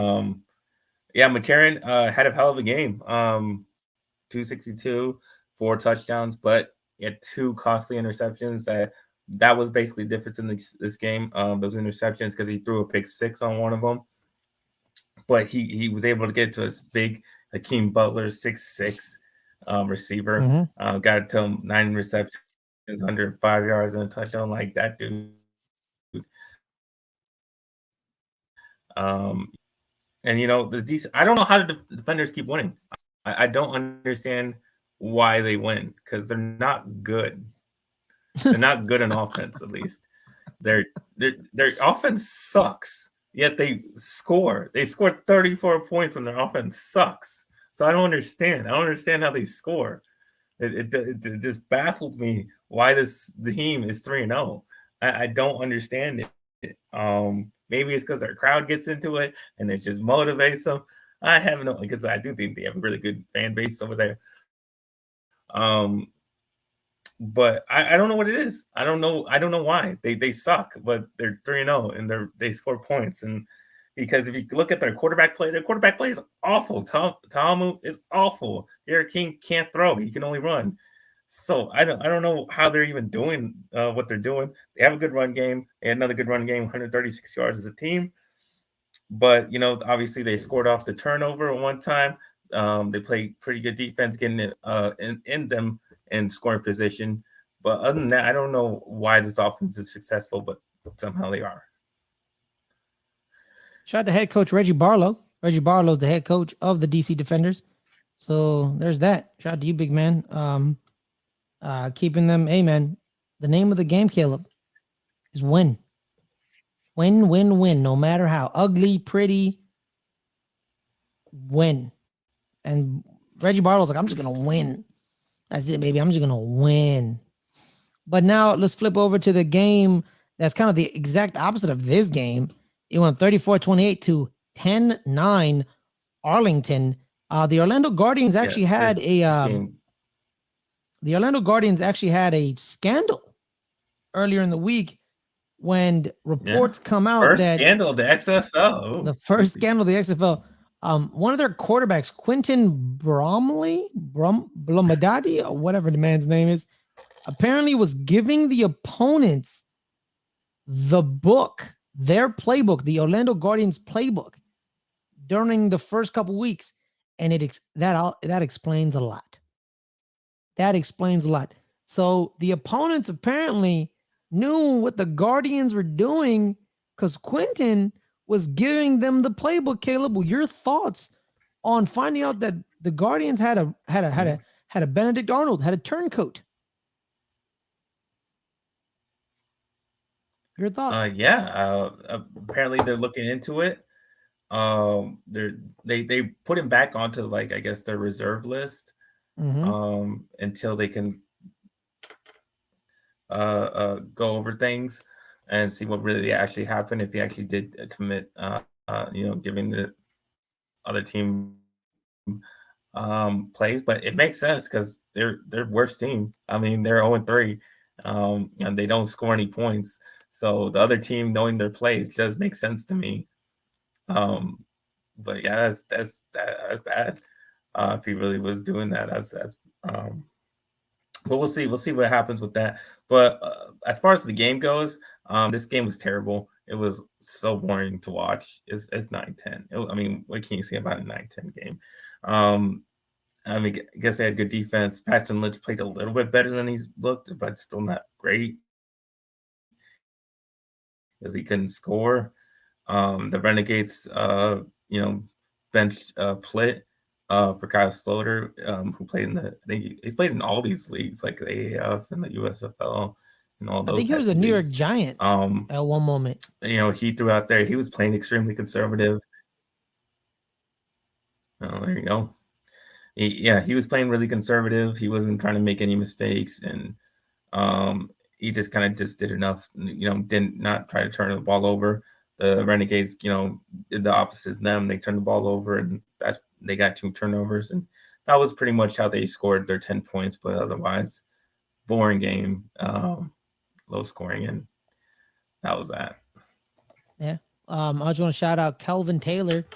Speaker 3: McCarron had a hell of a game. 262, 4 touchdowns, but he had 2 costly interceptions. That was basically the difference in this game. Those interceptions, because he threw a pick 6 on one of them. But he was able to get to his big Hakeem Butler 6'6" receiver. Got to him 9 receptions, 105 yards, and a touchdown. Like that dude. And I don't know how the defenders keep winning. I don't understand why they win, because they're not good. They're not good in offense, at least. Their offense sucks, yet they score. They scored 34 points when their offense sucks. So I don't understand. I don't understand how they score. It just baffles me why this team is 3-0. I don't understand it. Maybe it's because our crowd gets into it and it just motivates them. I have no, because I do think they have a really good fan base over there. But I don't know what it is. I don't know why they suck, but they're 3-0 and they score points. And because if you look at their quarterback play is awful. Talamu is awful. Derek King can't throw; he can only run. So I don't know how they're even doing what they're doing. They have a good run game. They had another good run game, 136 yards as a team. But obviously they scored off the turnover at one time. They played pretty good defense, getting it in them in scoring position. But other than that, I don't know why this offense is successful, but somehow they are.
Speaker 2: Shout out to head coach Reggie Barlow. Reggie Barlow is the head coach of the DC Defenders. So there's that. Shout out to you, big man. Keeping them, hey man, the name of the game, Caleb, is win. Win, win, win. No matter how ugly, pretty, win. And Reggie Barlow's like, I'm just gonna win. That's it, baby. I'm just gonna win. But now let's flip over to the game that's kind of the exact opposite of this game. It went 34-28 to 10-9 Arlington. The Orlando Guardians actually had the Orlando Guardians actually had a scandal earlier in the week when reports come out
Speaker 3: that scandal of the XFL.
Speaker 2: The first scandal of the XFL. One of their quarterbacks, Quentin Blomadati, or whatever the man's name is, apparently was giving the opponents the book, their playbook, the Orlando Guardians playbook, during the first couple weeks, and that explains a lot. That explains a lot. So the opponents apparently knew what the Guardians were doing because Quentin was giving them the playbook. Caleb, your thoughts on finding out that the Guardians had a Benedict Arnold, had a turncoat? Your thoughts?
Speaker 3: Apparently they're looking into it. They put him back onto, I guess, their reserve list until they can go over things and see what really actually happened, if he actually did commit, giving the other team plays. But it makes sense because they're worst team. I mean, they're 0-3, and they don't score any points. So the other team knowing their plays does make sense to me. But yeah, that's bad. If he really was doing that, that's but we'll see. We'll see what happens with that. But as far as the game goes, this game was terrible. It was so boring to watch. It's 9-10. I mean, what can you say about a 9-10 game? I mean, I guess they had good defense. Paxton Lynch played a little bit better than he's looked, but still not great because he couldn't score. The Renegades, benched Plitt for Kyle Sloter, who played in I think he's played in all these leagues, like the AAF and the USFL and all those.
Speaker 2: I think he was a New York Giant at one moment.
Speaker 3: He threw out there. He was playing extremely conservative. Oh, there you go. He was playing really conservative. He wasn't trying to make any mistakes, and he just kind of did enough. Did not try to turn the ball over. The Renegades, did the opposite of them. They turned the ball over, and they got 2 turnovers, and that was pretty much how they scored their 10 points. But otherwise, boring game, low scoring, and that was that.
Speaker 2: Yeah. I just want to shout out Kelvin Taylor,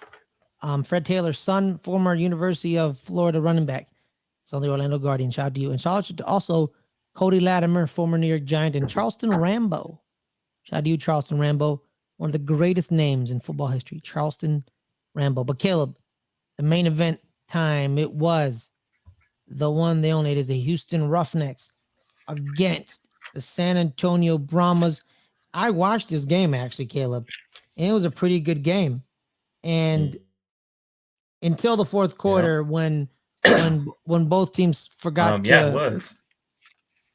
Speaker 2: Fred Taylor's son, former University of Florida running back. It's on the Orlando Guardian. Shout out to you. And shout out to also Cody Latimer, former New York Giant, and Charleston Rambo. Shout out to you, Charleston Rambo. One of the greatest names in football history, Charleston Rambo. But Caleb, the main event time, it was the one, the only. It is the Houston Roughnecks against the San Antonio Brahmas. I watched this game, actually, Caleb, and it was a pretty good game. And until the fourth quarter, when both teams forgot to.
Speaker 3: Yeah, it was.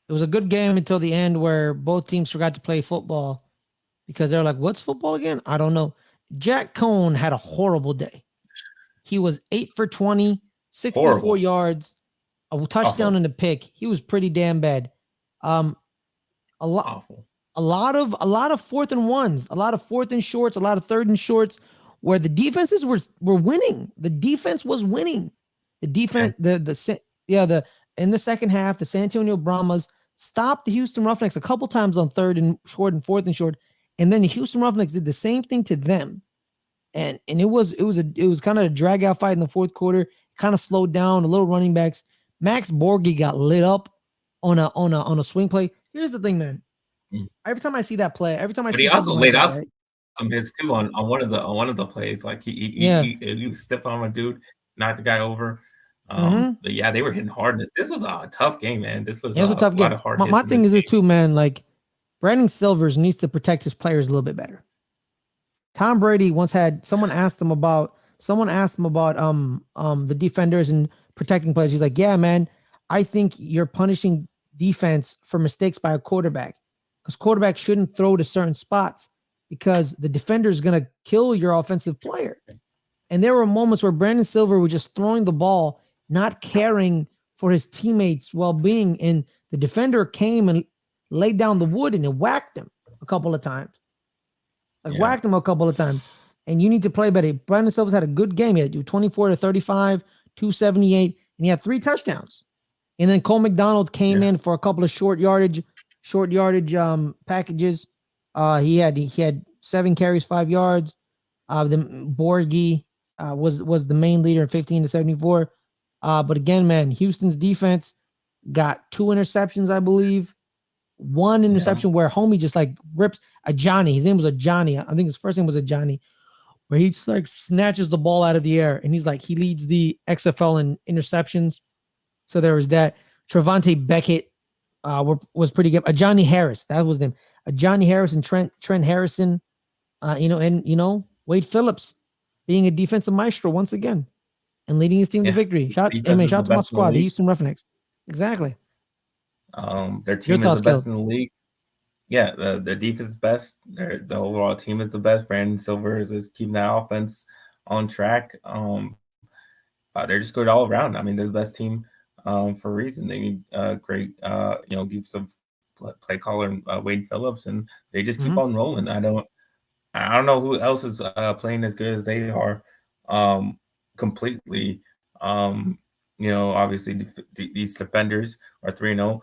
Speaker 2: It was a good game until the end where both teams forgot to play football because they're like, what's football again? I don't know. Jack Cohn had a horrible day. He was 8 for 20, 64
Speaker 3: Horrible.
Speaker 2: yards, a touchdown and a pick. He was pretty damn bad. A lot of fourth and ones, a lot of fourth and shorts, a lot of third and shorts where the defenses were winning. The defense was winning. The defense, in the second half, the San Antonio Brahmas stopped the Houston Roughnecks a couple times on third and short and fourth and short, and then the Houston Roughnecks did the same thing to them, and it was kind of a drag out fight in the fourth quarter. Kind of slowed down. A little running backs. Max Borghi got lit up on a swing play. Here's the thing, man. Every time I see that play,
Speaker 3: but he also laid out some hits too on one of the plays. Like he was stiff on a dude, knocked the guy over. But yeah, they were hitting hard. This was a tough game, man. This was a tough game. Of hard hits.
Speaker 2: My thing is this too, man. Like Brandon Silvers needs to protect his players a little bit better. Tom Brady once had someone asked him about the defenders and protecting players. He's like, yeah, man, I think you're punishing defense for mistakes by a quarterback because quarterback shouldn't throw to certain spots because the defender is going to kill your offensive player. And there were moments where Brandon Silver was just throwing the ball, not caring for his teammates' well-being, and the defender came and laid down the wood and it whacked him a couple of times. Whacked him a couple of times. And you need to play better. Brandon Silvers had a good game. He had 24 to 35, 278, and he had 3 touchdowns. And then Cole McDonald came in for a couple of short yardage packages. He had 7 carries, 5 yards. The Borghi was the main leader in 15 to 74. But again, man, Houston's defense got 2 interceptions, I believe. 1 interception where homie just like rips a Johnny. His name was a Johnny. I think his first name was a Johnny, where he just like snatches the ball out of the air. And he's like, he leads the XFL in interceptions. So there was that. Trevante Beckett was pretty good. A Johnny Harris, that was them. A Johnny Harris and Trent Harrison, Wade Phillips being a defensive maestro once again and leading his team to victory. Shout out to my squad, the Houston Roughnecks. Exactly.
Speaker 3: Their team is the best in the league. Yeah, the defense is best. The overall team is the best. Brandon Silvers is keeping that offense on track. They're just good all around. I mean, they're the best team for a reason. They need great, groups of play caller Wade Phillips, and they just keep on rolling. I don't know who else is playing as good as they are completely. Obviously these defenders are 3-0.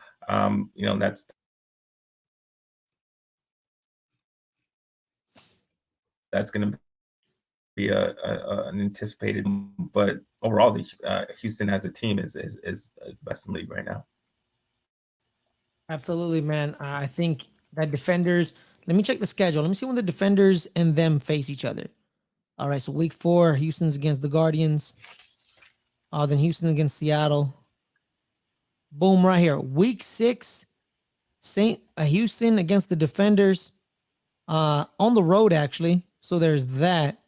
Speaker 3: That's going to be an anticipated, but overall, Houston as a team is the best in the league right now.
Speaker 2: Absolutely, man. I think that defenders. Let me check the schedule. Let me see when the defenders and them face each other. All right, so week 4, Houston's against the Guardians. Then Houston against Seattle. Boom, right here. Week 6, Houston against the defenders. On the road, actually. So there's that.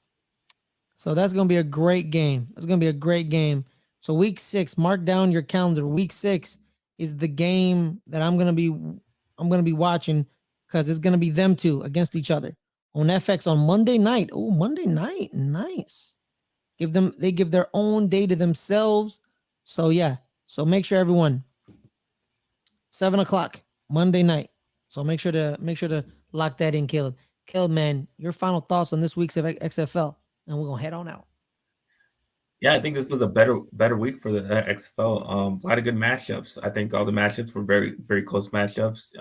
Speaker 2: So that's going to be a great game. That's going to be a great game. So week 6, mark down your calendar. Week 6 is the game that I'm going to be watching, because it's going to be them two against each other on FX on Monday night. Oh, Monday night. Nice. They give their own day to themselves. So yeah. So make sure everyone 7:00 Monday night. So make sure to lock that in, Caleb. Caleb, man, your final thoughts on this week's XFL, and we're gonna head on out.
Speaker 3: Yeah, I think this was a better week for the XFL. A lot of good matchups. I think all the matchups were very, very close matchups.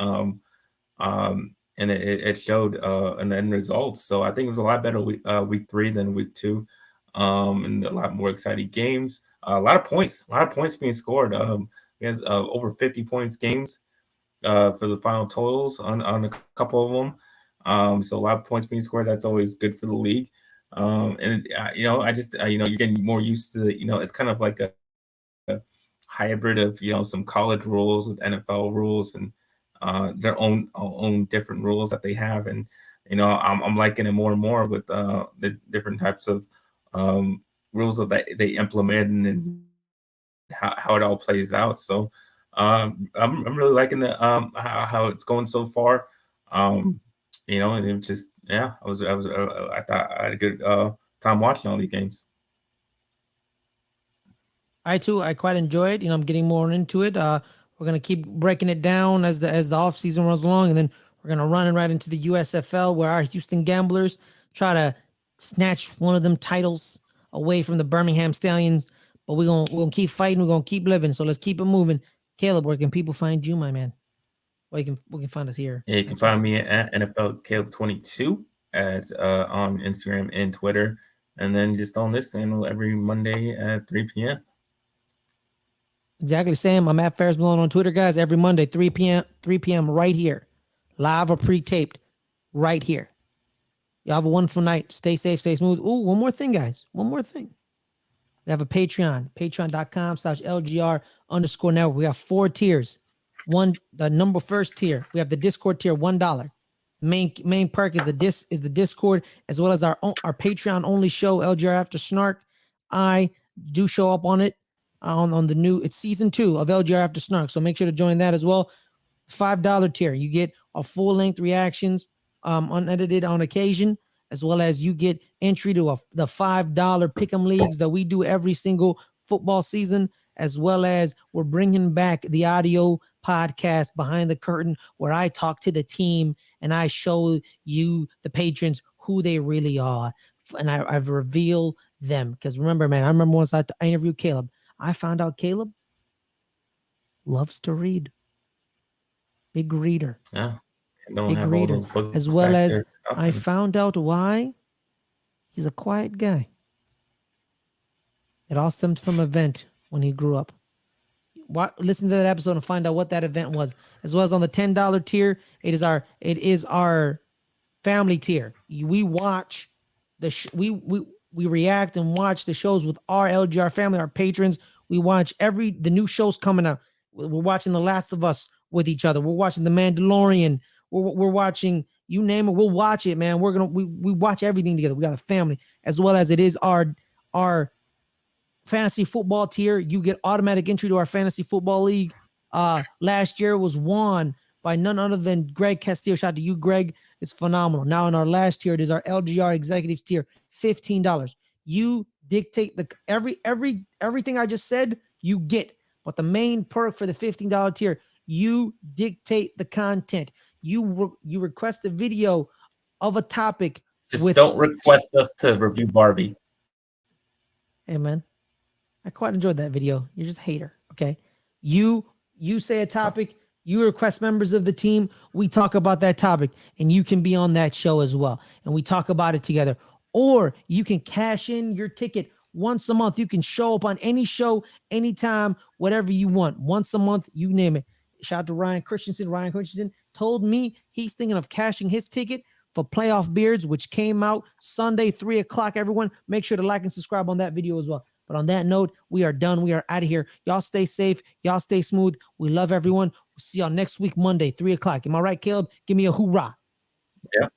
Speaker 3: And it showed an end result. So I think it was a lot better week 3 than week 2, and a lot more exciting games. A lot of points being scored. There's over 50 points games for the final totals on a couple of them. So a lot of points being scored. That's always good for the league. I just you're getting more used to it's kind of like a hybrid of some college rules with NFL rules and their own different rules that they have, and I'm liking it more and more with the different types of rules that they implement and how it all plays out. So I'm really liking the how it's going so far. And it just I thought I had a good time watching all these games.
Speaker 2: I quite enjoy it. I'm getting more into it. We're gonna keep breaking it down as the off season runs along, and then we're gonna run right into the USFL, where our Houston Gamblers try to snatch one of them titles away from the Birmingham Stallions. But we're gonna keep fighting. We're gonna keep living. So let's keep it moving. Caleb, where can people find you, my man? We can find us here.
Speaker 3: Yeah, you can find me at NFL Caleb 22 on Instagram and Twitter, and then just on this channel every Monday at 3 p.m.
Speaker 2: Exactly, Sam. I'm at Ferris Malone on Twitter, guys. Every Monday, 3 p.m. right here, live or pre-taped, right here. Y'all have a wonderful night. Stay safe, stay smooth. Ooh, one more thing, guys. One more thing. We have a Patreon, patreon.com/LGR_network. We have 4 tiers. The number first tier. We have the Discord tier, $1. Main perk is the Discord, as well as our Patreon only show, LGR After Snark. I do show up on it on the new, it's season 2 of LGR After Snark. So make sure to join that as well. $5 tier, you get a full length reactions, unedited on occasion, as well as you get entry to the $5 pick'em leagues that we do every single football season, as well as we're bringing back the audio podcast Behind the Curtain, where I talk to the team and I show you, the patrons, who they really are. And I've revealed them. Because remember, man, I remember once I interviewed Caleb, I found out Caleb loves to read. Big reader.
Speaker 3: Yeah. Don't
Speaker 2: Big
Speaker 3: have
Speaker 2: reader.
Speaker 3: all those books
Speaker 2: As well
Speaker 3: back
Speaker 2: as
Speaker 3: there.
Speaker 2: I found out why he's a quiet guy. It all stemmed from an event when he grew up. Listen to that episode and find out what that event was. As well as on the $10 tier, it is our family tier. We watch we react and watch the shows with our LGR family, our patrons. We watch the new shows coming out. We're watching The Last of Us with each other. We're watching The Mandalorian. We're watching, you name it, we'll watch it, man. We watch everything together. We got a family, as well as it is our fantasy football tier. You get automatic entry to our fantasy football league. Last year was won by none other than Greg Castillo. Shout out to you, Greg. It's phenomenal. Now in our last tier, it is our LGR executives tier, $15. You dictate everything I just said, you get. But the main perk for the $15 tier You dictate the content. You request a video of a topic.
Speaker 3: Just don't request us to review Barbie.
Speaker 2: Hey man, I quite enjoyed that video. You're just a hater. Okay. You say a topic, you request members of the team, we talk about that topic, and you can be on that show as well. And we talk about it together. Or you can cash in your ticket once a month. You can show up on any show, anytime, whatever you want. Once a month, you name it. Shout out to Ryan Christensen. Ryan Christensen told me he's thinking of cashing his ticket for Playoff Beards, which came out Sunday, 3 o'clock. Everyone, make sure to like and subscribe on that video as well. But on that note, we are done. We are out of here. Y'all stay safe. Y'all stay smooth. We love everyone. We'll see y'all next week, Monday, 3 o'clock. Am I right, Caleb? Give me a hoorah.
Speaker 3: Yeah.